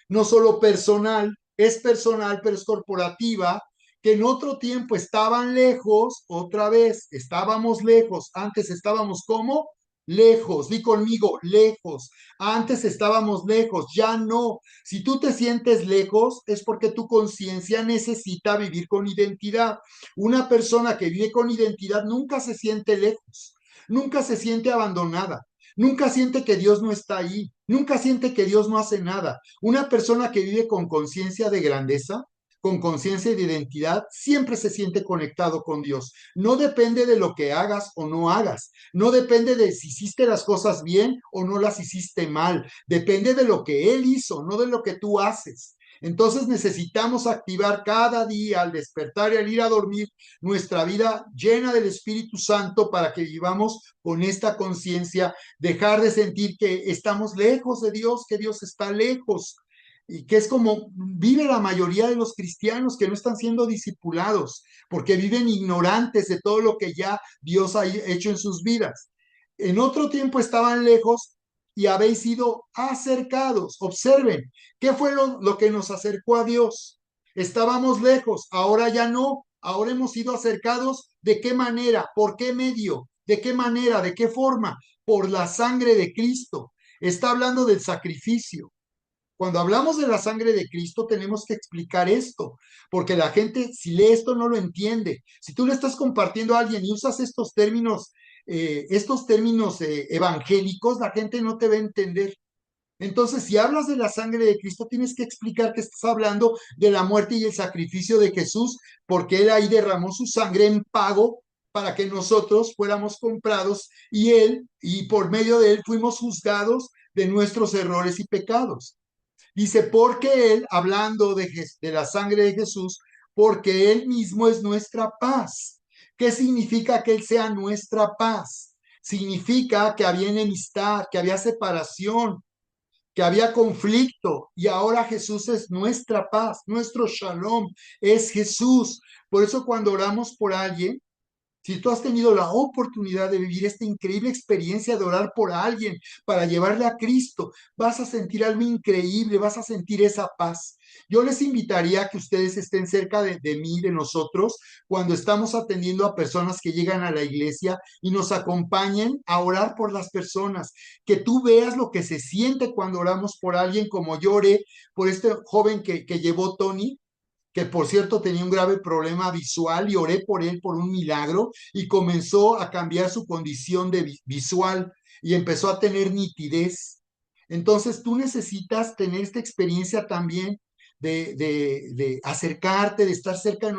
no solo personal, pero es corporativa, que en otro tiempo estaban lejos, otra vez, estábamos lejos, antes estábamos como lejos, di conmigo, lejos, antes estábamos lejos, ya no. Si tú te sientes lejos, es porque tu conciencia necesita vivir con identidad. Una persona que vive con identidad nunca se siente lejos, nunca se siente abandonada, nunca siente que Dios no está ahí, nunca siente que Dios no hace nada. Una persona que vive con conciencia de grandeza, con conciencia de identidad, siempre se siente conectado con Dios. No depende de lo que hagas o no hagas. No depende de si hiciste las cosas bien o no las hiciste mal. Depende de lo que Él hizo, no de lo que tú haces. Entonces necesitamos activar cada día al despertar y al ir a dormir nuestra vida llena del Espíritu Santo para que vivamos con esta conciencia, dejar de sentir que estamos lejos de Dios, que Dios está lejos, y que es como vive la mayoría de los cristianos que no están siendo discipulados, porque viven ignorantes de todo lo que ya Dios ha hecho en sus vidas. En otro tiempo estaban lejos y habéis sido acercados. Observen, ¿qué fue lo que nos acercó a Dios? Estábamos lejos, ahora ya no, ahora hemos sido acercados. ¿De qué manera? ¿Por qué medio? ¿De qué manera? ¿De qué forma? Por la sangre de Cristo. Está hablando del sacrificio. Cuando hablamos de la sangre de Cristo, tenemos que explicar esto, porque la gente, si lee esto, no lo entiende. Si tú le estás compartiendo a alguien y usas estos términos evangélicos, la gente no te va a entender. Entonces, si hablas de la sangre de Cristo, tienes que explicar que estás hablando de la muerte y el sacrificio de Jesús, porque Él ahí derramó su sangre en pago para que nosotros fuéramos comprados y por medio de Él, fuimos juzgados de nuestros errores y pecados. Dice, porque Él, hablando de la sangre de Jesús, porque Él mismo es nuestra paz. ¿Qué significa que Él sea nuestra paz? Significa que había enemistad, que había separación, que había conflicto y ahora Jesús es nuestra paz, nuestro shalom, es Jesús. Por eso cuando oramos por alguien, si tú has tenido la oportunidad de vivir esta increíble experiencia de orar por alguien para llevarle a Cristo, vas a sentir algo increíble, vas a sentir esa paz. Yo les invitaría a que ustedes estén cerca de mí, de nosotros, cuando estamos atendiendo a personas que llegan a la iglesia y nos acompañen a orar por las personas, que tú veas lo que se siente cuando oramos por alguien, como yo oré por este joven que llevó Tony, que por cierto tenía un grave problema visual y oré por él por un milagro y comenzó a cambiar su condición de visual y empezó a tener nitidez. Entonces tú necesitas tener esta experiencia también de acercarte, de estar cerca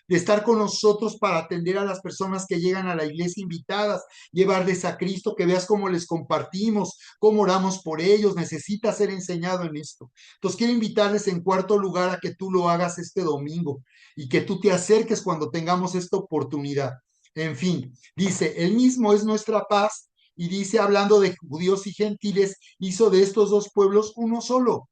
de estar con nosotros para atender a las personas que llegan a la iglesia invitadas, llevarles a Cristo, que veas cómo les compartimos, cómo oramos por ellos. Necesita ser enseñado en esto. Entonces quiero invitarles en cuarto lugar a que tú lo hagas este domingo y que tú te acerques cuando tengamos esta oportunidad. En fin, dice, él mismo es nuestra paz y dice, hablando de judíos y gentiles, hizo de estos dos pueblos uno solo,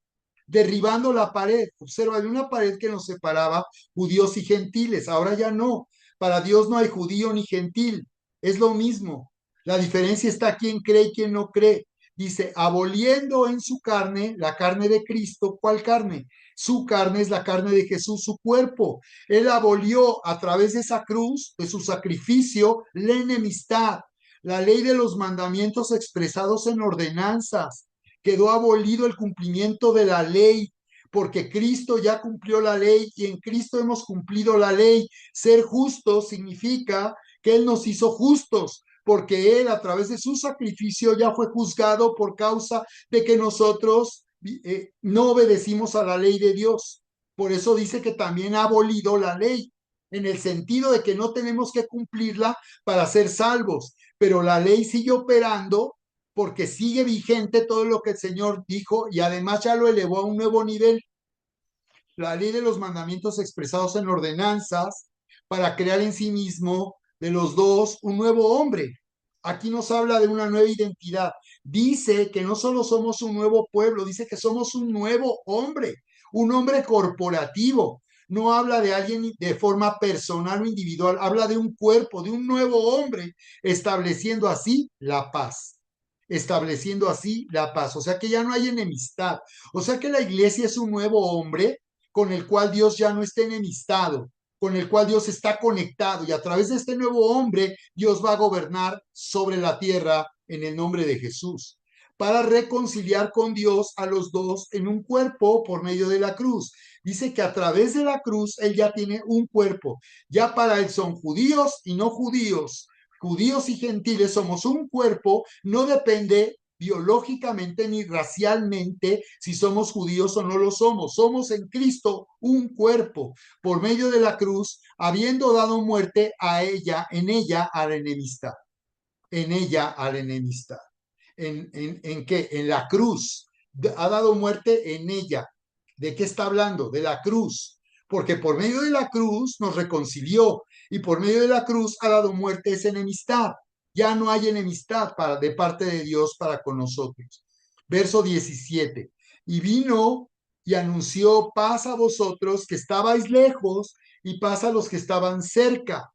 derribando la pared. Observa, hay una pared que nos separaba judíos y gentiles, ahora ya no. Para Dios no hay judío ni gentil, es lo mismo. La diferencia está quién cree y quién no cree. Dice, aboliendo en su carne, la carne de Cristo. ¿Cuál carne? Su carne es la carne de Jesús, su cuerpo. Él abolió a través de esa cruz, de su sacrificio, la enemistad, la ley de los mandamientos expresados en ordenanzas. Quedó abolido el cumplimiento de la ley, porque Cristo ya cumplió la ley y en Cristo hemos cumplido la ley. Ser justos significa que Él nos hizo justos, porque Él a través de su sacrificio ya fue juzgado por causa de que nosotros no obedecimos a la ley de Dios. Por eso dice que también ha abolido la ley, en el sentido de que no tenemos que cumplirla para ser salvos, pero la ley sigue operando porque sigue vigente todo lo que el Señor dijo y además ya lo elevó a un nuevo nivel. La ley de los mandamientos expresados en ordenanzas para crear en sí mismo de los dos un nuevo hombre. Aquí nos habla de una nueva identidad. Dice que no solo somos un nuevo pueblo, dice que somos un hombre corporativo. No habla de alguien de forma personal o individual, habla de un cuerpo, de un nuevo hombre, estableciendo así la paz. Estableciendo así la paz. O sea que ya no hay enemistad. O sea que la iglesia es un nuevo hombre con el cual Dios ya no está enemistado, con el cual Dios está conectado y a través de este nuevo hombre Dios va a gobernar sobre la tierra en el nombre de Jesús para reconciliar con Dios a los dos en un cuerpo por medio de la cruz. Dice que a través de la cruz Él ya tiene un cuerpo. Ya para Él son judíos y no judíos, judíos y gentiles, somos un cuerpo, no depende biológicamente ni racialmente si somos judíos o no lo somos. Somos en Cristo un cuerpo por medio de la cruz, habiendo dado muerte a ella, en ella a la enemistad, en ella a la enemistad. ¿En qué? En la cruz. Ha dado muerte en ella. ¿De qué está hablando? De la cruz. Porque por medio de la cruz nos reconcilió y por medio de la cruz ha dado muerte a esa enemistad. Ya no hay enemistad de parte de Dios para con nosotros. Verso 17. Y vino y anunció paz a vosotros que estabais lejos y paz a los que estaban cerca.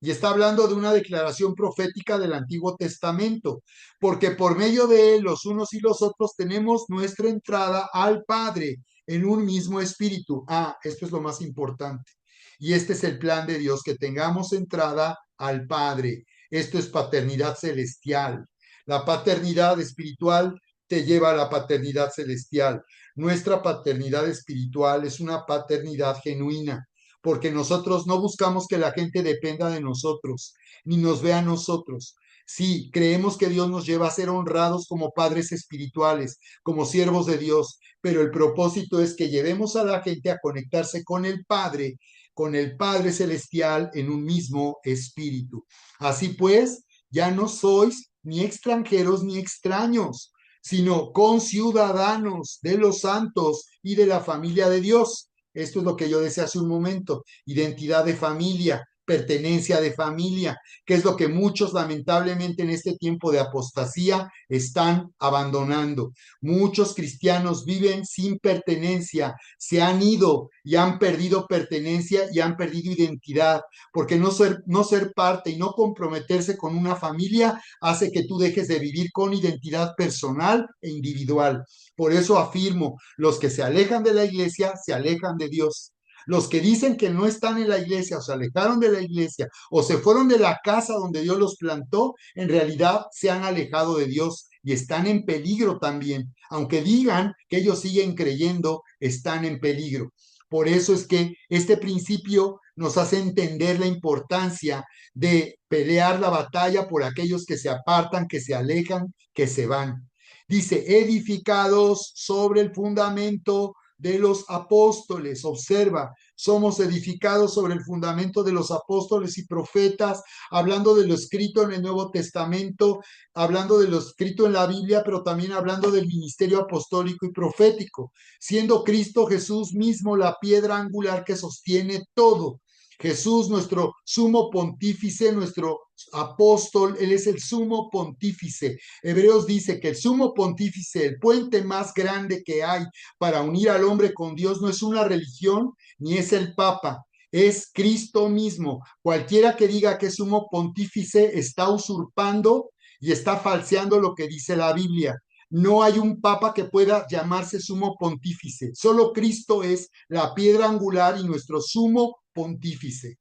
Y está hablando de una declaración profética del Antiguo Testamento, porque por medio de él los unos y los otros tenemos nuestra entrada al Padre en un mismo espíritu. Esto es lo más importante. Y este es el plan de Dios, que tengamos entrada al Padre. Esto es paternidad celestial. La paternidad espiritual te lleva a la paternidad celestial. Nuestra paternidad espiritual es una paternidad genuina, porque nosotros no buscamos que la gente dependa de nosotros, ni nos vea a nosotros. Sí, creemos que Dios nos lleva a ser honrados como padres espirituales, como siervos de Dios, pero el propósito es que llevemos a la gente a conectarse con el Padre Celestial en un mismo espíritu. Así pues, ya no sois ni extranjeros ni extraños, sino conciudadanos de los santos y de la familia de Dios. Esto es lo que yo decía hace un momento: identidad de familia, pertenencia de familia, que es lo que muchos lamentablemente en este tiempo de apostasía están abandonando. Muchos cristianos viven sin pertenencia, se han ido y han perdido pertenencia y han perdido identidad, porque no ser parte y no comprometerse con una familia hace que tú dejes de vivir con identidad personal e individual. Por eso afirmo, los que se alejan de la iglesia se alejan de Dios. Los que dicen que no están en la iglesia o se alejaron de la iglesia o se fueron de la casa donde Dios los plantó, en realidad se han alejado de Dios y están en peligro también. Aunque digan que ellos siguen creyendo, están en peligro. Por eso es que este principio nos hace entender la importancia de pelear la batalla por aquellos que se apartan, que se alejan, que se van. Dice, edificados sobre el fundamento de los apóstoles. Observa, somos edificados sobre el fundamento de los apóstoles y profetas, hablando de lo escrito en el Nuevo Testamento, hablando de lo escrito en la Biblia, pero también hablando del ministerio apostólico y profético, siendo Cristo Jesús mismo la piedra angular que sostiene todo. Jesús, nuestro sumo pontífice, nuestro apóstol, Él es el sumo pontífice. Hebreos dice que el sumo pontífice, el puente más grande que hay para unir al hombre con Dios, no es una religión ni es el Papa, es Cristo mismo. Cualquiera que diga que es sumo pontífice está usurpando y está falseando lo que dice la Biblia. No hay un papa que pueda llamarse sumo pontífice. Solo Cristo es la piedra angular y nuestro sumo pontífice,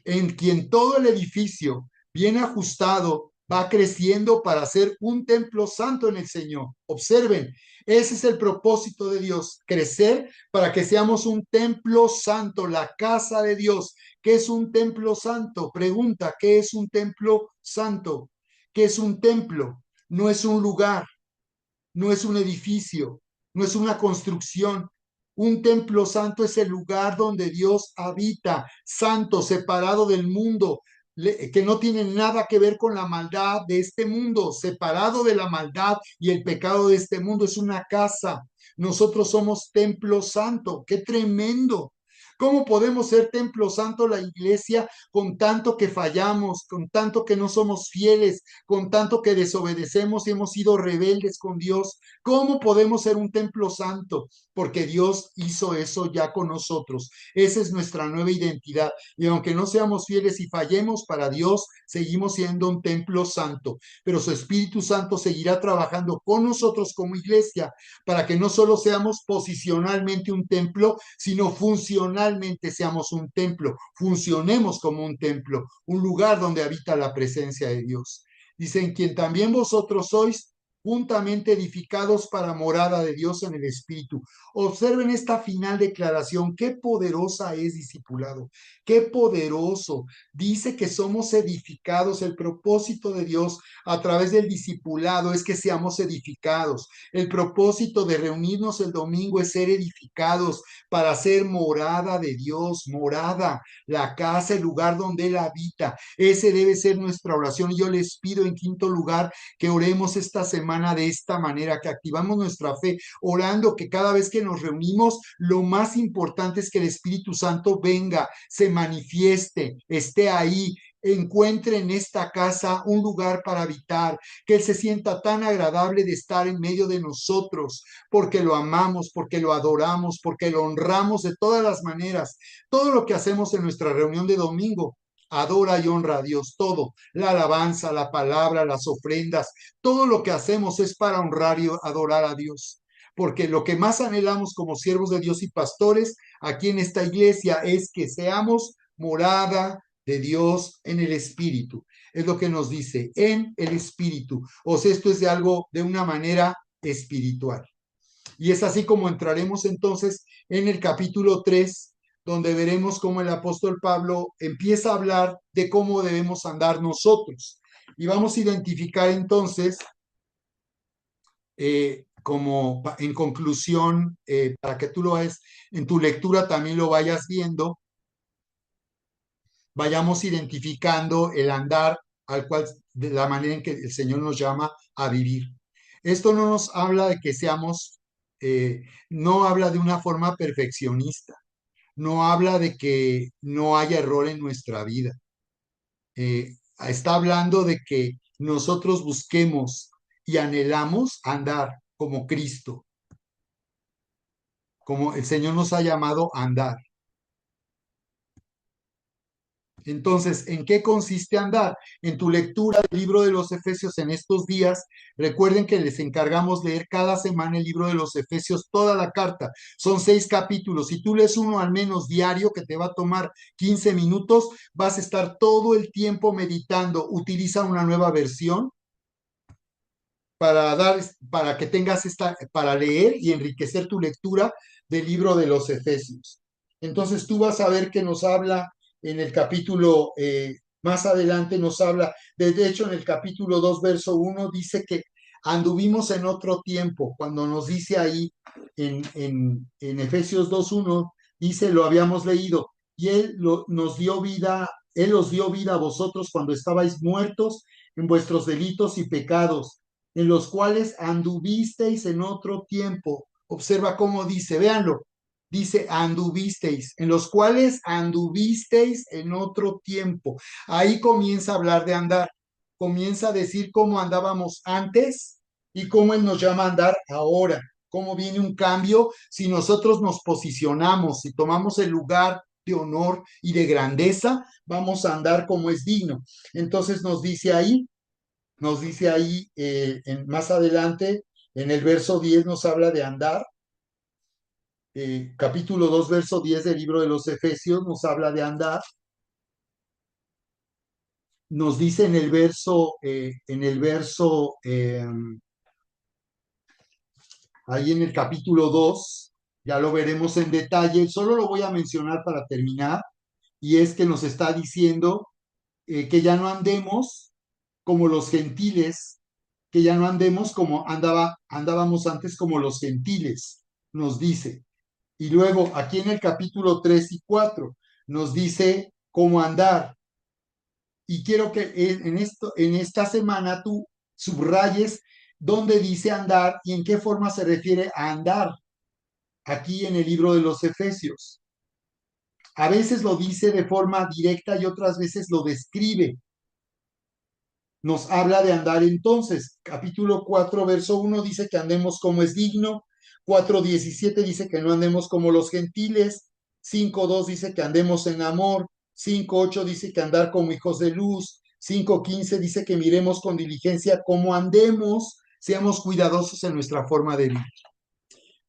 en quien todo el edificio bien ajustado va creciendo para ser un templo santo en el Señor. Observen, ese es el propósito de Dios, crecer para que seamos un templo santo, la casa de Dios. ¿Qué es un templo santo? Pregunta, ¿qué es un templo santo? ¿Qué es un templo? No es un lugar, no es un edificio, no es una construcción. Un templo santo es el lugar donde Dios habita, santo, separado del mundo, que no tiene nada que ver con la maldad de este mundo, separado de la maldad y el pecado de este mundo. Es una casa. Nosotros somos templo santo. ¡Qué tremendo! ¿Cómo podemos ser templo santo la iglesia con tanto que fallamos, con tanto que no somos fieles, con tanto que desobedecemos y hemos sido rebeldes con Dios? ¿Cómo podemos ser un templo santo? Porque Dios hizo eso ya con nosotros. Esa es nuestra nueva identidad. Y aunque no seamos fieles y fallemos para Dios, seguimos siendo un templo santo. Pero su Espíritu Santo seguirá trabajando con nosotros como iglesia para que no solo seamos posicionalmente un templo, sino funcionalmente seamos un templo, funcionemos como un templo, un lugar donde habita la presencia de Dios. Dicen, quien también vosotros sois juntamente edificados para morada de Dios en el Espíritu. Observen esta final declaración, qué poderosa es, discipulado, qué poderoso. Dice que somos edificados, el propósito de Dios a través del discipulado es que seamos edificados. El propósito de reunirnos el domingo es ser edificados para ser morada de Dios, morada, la casa, el lugar donde Él habita. Ese debe ser nuestra oración. Y yo les pido en quinto lugar que oremos esta semana de esta manera, que activamos nuestra fe, orando que cada vez que nos reunimos, lo más importante es que el Espíritu Santo venga, se manifieste, esté ahí, encuentre en esta casa un lugar para habitar, que Él se sienta tan agradable de estar en medio de nosotros, porque lo amamos, porque lo adoramos, porque lo honramos de todas las maneras. Todo lo que hacemos en nuestra reunión de domingo adora y honra a Dios, todo, la alabanza, la palabra, las ofrendas, todo lo que hacemos es para honrar y adorar a Dios. Porque lo que más anhelamos como siervos de Dios y pastores aquí en esta iglesia es que seamos morada de Dios en el Espíritu. Es lo que nos dice, en el Espíritu. O sea, esto es de algo de una manera espiritual. Y es así como entraremos entonces en el capítulo 3, donde veremos cómo el apóstol Pablo empieza a hablar de cómo debemos andar nosotros. Y vamos a identificar entonces, como en conclusión, para que tú lo hagas en tu lectura también lo vayas viendo, vayamos identificando el andar al cual, de la manera en que el Señor nos llama a vivir. Esto no nos habla de que seamos, no habla de una forma perfeccionista, no habla de que no haya error en nuestra vida. Está hablando de que nosotros busquemos y anhelamos andar como Cristo, como el Señor nos ha llamado a andar. Entonces, ¿en qué consiste andar? En tu lectura del libro de los Efesios en estos días, recuerden que les encargamos leer cada semana el libro de los Efesios, toda la carta. Son 6 capítulos. Si tú lees uno al menos diario, que te va a tomar 15 minutos, vas a estar todo el tiempo meditando. Utiliza una nueva versión para que tengas para leer y enriquecer tu lectura del libro de los Efesios. Entonces tú vas a ver que nos habla en el capítulo, más adelante nos habla, de hecho en el capítulo 2 verso 1 dice que anduvimos en otro tiempo, cuando nos dice ahí en Efesios 2:1, dice, lo habíamos leído, y nos dio vida, Él os dio vida a vosotros cuando estabais muertos en vuestros delitos y pecados, en los cuales anduvisteis en otro tiempo. Observa cómo dice, véanlo, dice anduvisteis, en los cuales anduvisteis en otro tiempo. Ahí comienza a hablar de andar, comienza a decir cómo andábamos antes y cómo Él nos llama a andar ahora, cómo viene un cambio si nosotros nos posicionamos, si tomamos el lugar de honor y de grandeza, vamos a andar como es digno. Entonces nos dice ahí, más adelante, en el verso 10 nos habla de andar. Capítulo 2 verso 10 del libro de los Efesios nos habla de andar. Nos dice ahí en el capítulo 2, ya lo veremos en detalle, solo lo voy a mencionar para terminar, y es que nos está diciendo que ya no andemos como los gentiles que ya no andemos como andábamos antes como los gentiles, nos dice. Y luego aquí en el capítulo 3 y 4 nos dice cómo andar. Y quiero que en esta semana tú subrayes dónde dice andar y en qué forma se refiere a andar aquí en el libro de los Efesios. A veces lo dice de forma directa y otras veces lo describe. Nos habla de andar entonces. Capítulo 4 verso 1 dice que andemos como es digno. 4:17 dice que no andemos como los gentiles. 5:2 dice que andemos en amor. 5:8 dice que andar como hijos de luz. 5:15 dice que miremos con diligencia cómo andemos, seamos cuidadosos en nuestra forma de vivir.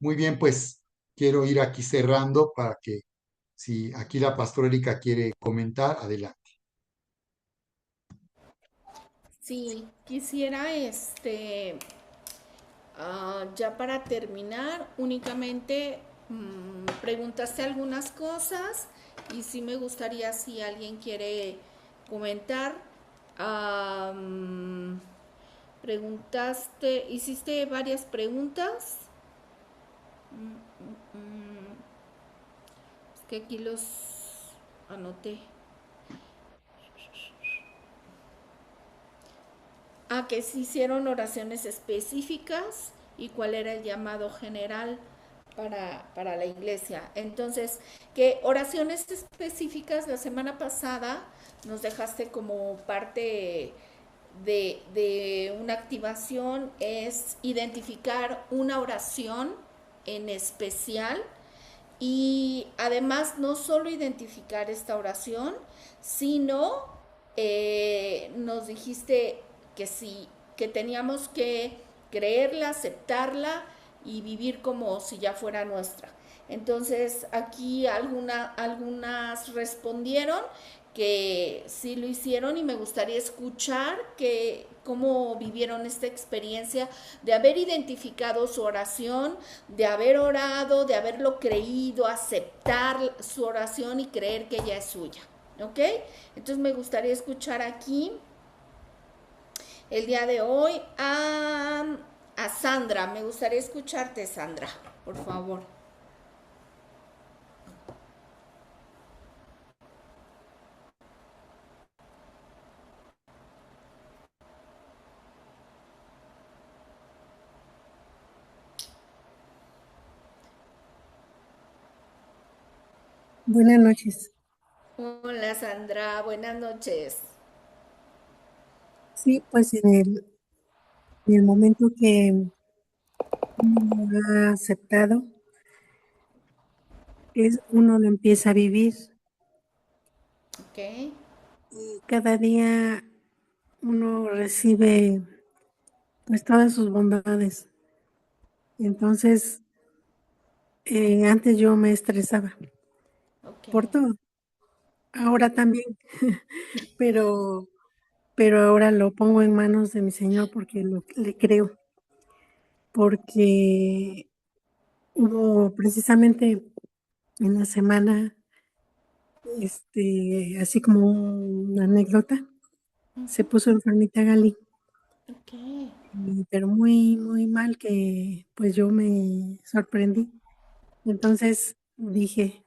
Muy bien, pues quiero ir aquí cerrando para que si aquí la pastora Erika quiere comentar, adelante. Sí, quisiera ya para terminar, únicamente preguntaste algunas cosas y sí me gustaría si alguien quiere comentar. Am, hiciste varias preguntas. Es que aquí los anoté. Que se hicieron oraciones específicas y cuál era el llamado general para la iglesia. Entonces, que oraciones específicas la semana pasada nos dejaste como parte de una activación, es identificar una oración en especial y además no solo identificar esta oración, sino nos dijiste que sí, que teníamos que creerla, aceptarla y vivir como si ya fuera nuestra. Entonces aquí algunas respondieron que sí lo hicieron y me gustaría escuchar cómo vivieron esta experiencia de haber identificado su oración, de haber orado, de haberlo creído, aceptar su oración y creer que ella es suya. ¿Ok? Entonces me gustaría escuchar aquí el día de hoy a Sandra. Me gustaría escucharte, Sandra, por favor. Buenas noches. Hola, Sandra. Buenas noches. Sí, pues en el momento que uno lo ha aceptado, uno lo empieza a vivir Ok. y cada día uno recibe pues todas sus bondades. Entonces, antes yo me estresaba Ok. por todo, ahora también, pero, pero ahora lo pongo en manos de mi Señor porque le creo, porque hubo precisamente en la semana así como una anécdota, se puso enfermita Gali, Ok. pero muy, muy mal que pues yo me sorprendí. Entonces dije,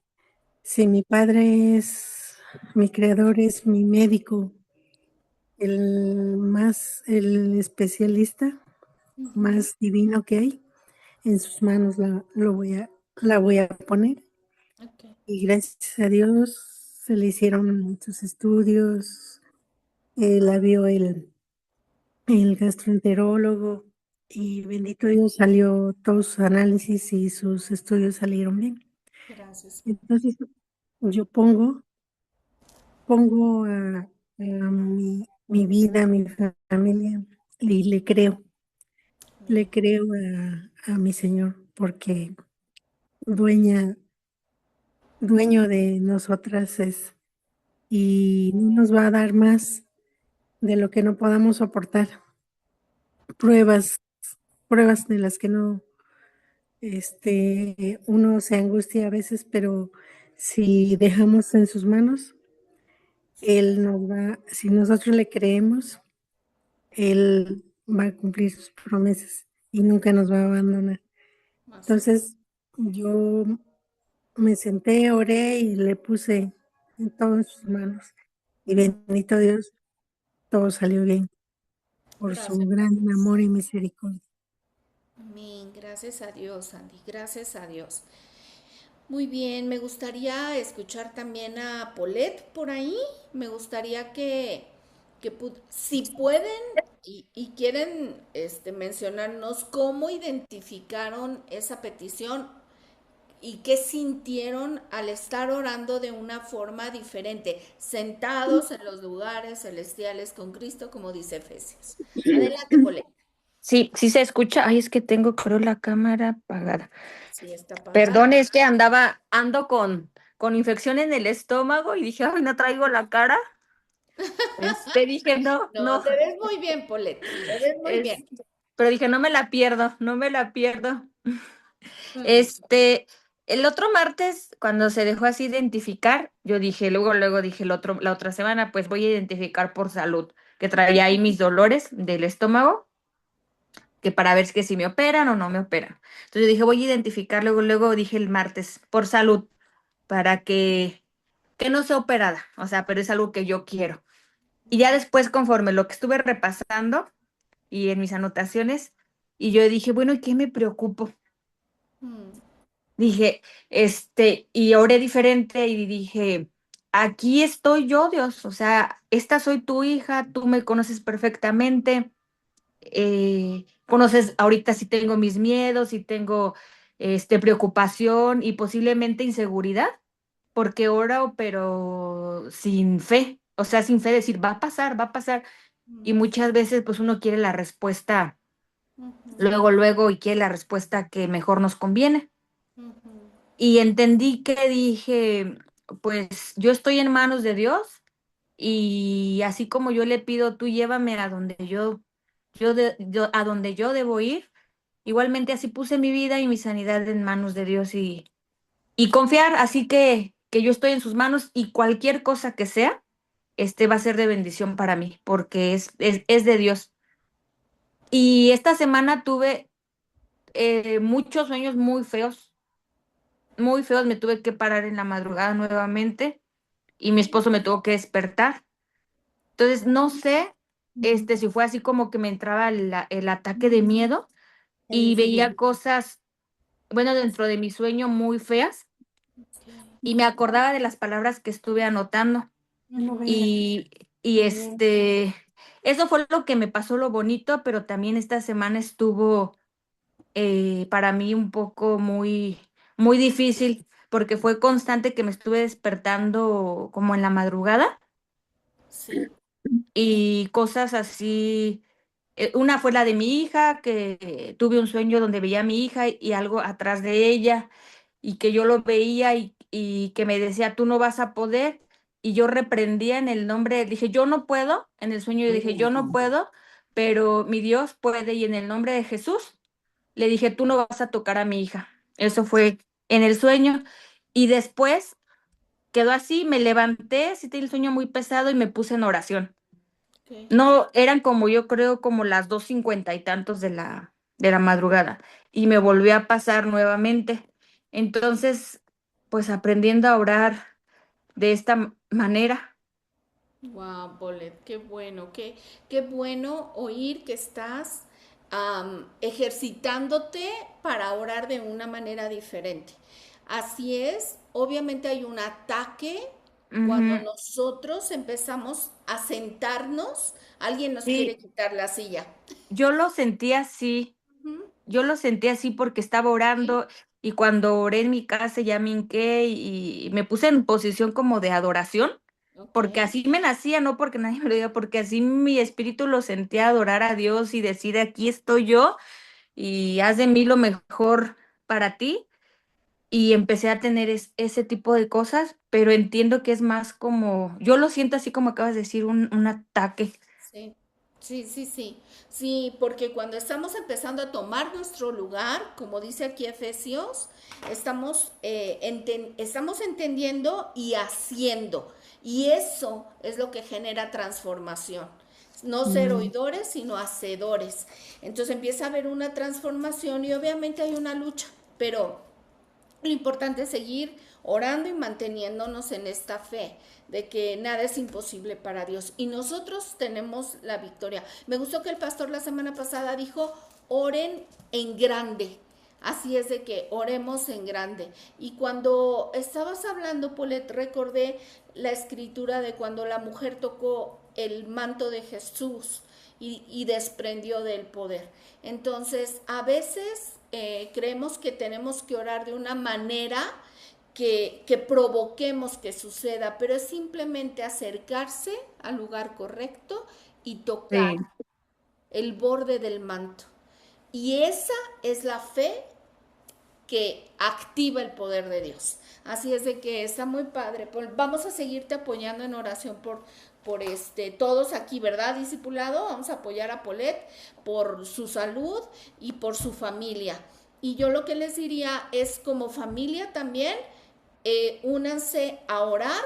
si mi padre es mi creador, es mi médico, el especialista más divino que hay, en sus manos la voy a poner. Ok. Y gracias a Dios se le hicieron sus estudios, la vio el gastroenterólogo y bendito Dios salió todos sus análisis y sus estudios salieron bien. Gracias. Entonces yo pongo a mi vida, a mi familia y le Bien. creo a mi Señor porque dueña, dueño de nosotras es y no nos va a dar más de lo que no podamos soportar. Pruebas, pruebas de las que no, uno se angustia a veces, pero si dejamos en sus manos, él nos va, si nosotros le creemos, él va a cumplir sus promesas y nunca nos va a abandonar. Así. Entonces yo me senté, oré y le puse en todas sus manos. Y bendito Dios, todo salió bien por su Gracias a gran Dios. amor y misericordia. Amén. Gracias a Dios, Andy. Gracias a Dios. Muy bien, me gustaría escuchar también a Paulette por ahí. Me gustaría si pueden y quieren mencionarnos cómo identificaron esa petición y qué sintieron al estar orando de una forma diferente, sentados en los lugares celestiales con Cristo, como dice Efesios. Adelante, Paulette. Sí, sí se escucha. Ay, es que tengo, creo, la cámara apagada. Sí, está apagada. Perdón, es que ando con infección en el estómago y dije, ay, no traigo la cara. Dije, no, No, no. te ves muy bien, Paulette. Te ves muy Es, bien. pero dije, no me la pierdo, no me la pierdo. Mm, Este, el otro martes, cuando se dejó así identificar, yo dije, luego dije la otra semana, pues voy a identificar por salud, que traía ahí mis dolores del estómago, que para ver que si me operan o no me operan. Entonces dije, voy a identificar, luego dije el martes, por salud, para que no sea operada, o sea, pero es algo que yo quiero. Y ya después, conforme lo que estuve repasando y en mis anotaciones, y yo dije, bueno, ¿y qué me preocupo? mm, Dije, y oré diferente y dije, aquí estoy yo, Dios, o sea, esta soy tu hija, tú me conoces perfectamente, conoces ahorita si tengo mis miedos, si tengo preocupación y posiblemente inseguridad, porque oro, pero sin fe, o sea, sin fe decir, va a pasar, y mm, muchas veces pues uno quiere la respuesta ujú, luego y quiere la respuesta que mejor nos conviene. ujú, Y entendí que dije, pues yo estoy en manos de Dios y así como yo le pido, tú llévame a donde a donde yo debo ir, igualmente así puse mi vida y mi sanidad en manos de Dios y confiar, así que yo estoy en sus manos y cualquier cosa que sea, va a ser de bendición para mí, porque es de Dios. Y esta semana tuve muchos sueños muy feos, me tuve que parar en la madrugada nuevamente y mi esposo me tuvo que despertar. Entonces, no sé, si fue así como que me entraba el ataque de miedo y veía cosas, bueno, dentro de mi sueño muy feas y me acordaba de las palabras que estuve anotando y, y eso fue lo que me pasó lo bonito, pero también esta semana estuvo para mí un poco muy difícil porque fue constante que me estuve despertando como en la madrugada sí. y cosas así. Una fue la de mi hija, que tuve un sueño donde veía a mi hija y algo atrás de ella y que yo lo veía y que me decía, tú no vas a poder. Y yo reprendía en el nombre, dije, yo no puedo, en el sueño yo dije, yo no puedo, pero mi Dios puede y en el nombre de Jesús le dije, tú no vas a tocar a mi hija. Eso fue en el sueño. Y después quedó así, me levanté, sí tenía el sueño muy pesado y me puse en oración. Ok. No, eran como yo creo como las 2:50 y tantos de la madrugada. Y me volvió a pasar nuevamente. Entonces, pues aprendiendo a orar de esta manera. Wow, Paulette, qué bueno, qué bueno oír que estás ejercitándote para orar de una manera diferente. Así es, obviamente hay un ataque cuando Ujú. nosotros empezamos a sentarnos, alguien nos quiere Sí, quitar la silla. yo lo sentí así. Ujú, Yo lo sentí así porque estaba sí, orando y cuando oré en mi casa ya me hinqué y me puse en posición como de adoración, ok. porque así me nacía, no porque nadie me lo diga, porque así mi espíritu lo sentía adorar a Dios y decir, aquí estoy yo y haz de mí lo mejor para ti. Y empecé a tener ese tipo de cosas, pero entiendo que es más como, yo lo siento así como acabas de decir, un ataque. Sí, sí, sí, sí. Sí, porque cuando estamos empezando a tomar nuestro lugar, como dice aquí Efesios, estamos entendiendo y haciendo. Y eso es lo que genera transformación. no ser oidores, sino hacedores. Entonces empieza a haber una transformación y obviamente hay una lucha, pero lo importante es seguir orando y manteniéndonos en esta fe de que nada es imposible para Dios y nosotros tenemos la victoria. Me gustó que el pastor la semana pasada dijo, oren en grande. Así es de que oremos en grande. Y cuando estabas hablando, Polet, recordé la escritura de cuando la mujer tocó el manto de Jesús y desprendió del poder. Entonces, a veces creemos que tenemos que orar de una manera que provoquemos que suceda, pero es simplemente acercarse al lugar correcto y tocar Sí. el borde del manto. Y esa es la fe que activa el poder de Dios. Así es de que está muy padre. Vamos a seguirte apoyando en oración por todos aquí, ¿verdad, discipulado? Vamos a apoyar a Polet por su salud y por su familia. Y yo lo que les diría es como familia también, únanse a orar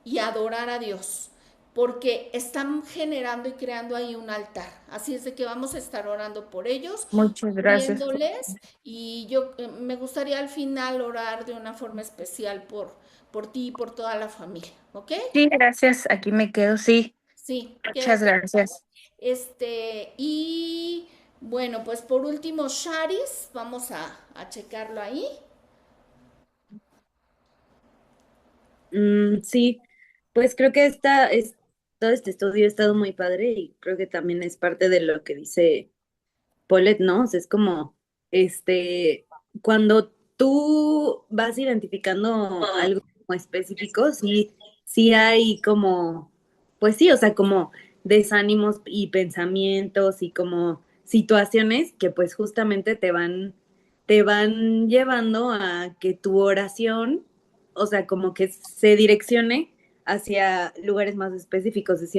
y a adorar a Dios porque están generando y creando ahí un altar. Así es de que vamos a estar orando por ellos, Muchas gracias. viéndoles y yo me gustaría al final orar de una forma especial por ti y por toda la familia, ¿ok? Sí, gracias. Aquí me quedo. Sí, Sí, muchas quédate. gracias. Y bueno, pues por último, Sharis, vamos a checarlo ahí. Sí, pues creo que todo este estudio ha estado muy padre y creo que también es parte de lo que dice Paulette, ¿no? O sea, es como, este, cuando tú vas identificando algo como específico, sí hay como, pues sí, o sea, como desánimos y pensamientos y como situaciones que pues justamente te van llevando a que tu oración, o sea, como que se direccione hacia lugares más específicos. Y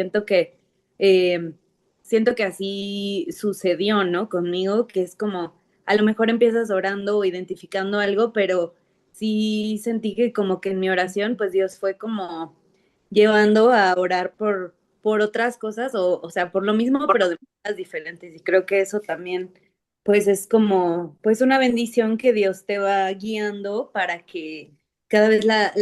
eh, siento que así sucedió, ¿no? Conmigo, que es como, a lo mejor empiezas orando o identificando algo, pero sí sentí que como que en mi oración, pues Dios fue como llevando a orar por otras cosas, o sea, por lo mismo, pero de maneras diferentes. Y creo que eso también, pues es como, pues una bendición que Dios te va guiando para que cada vez la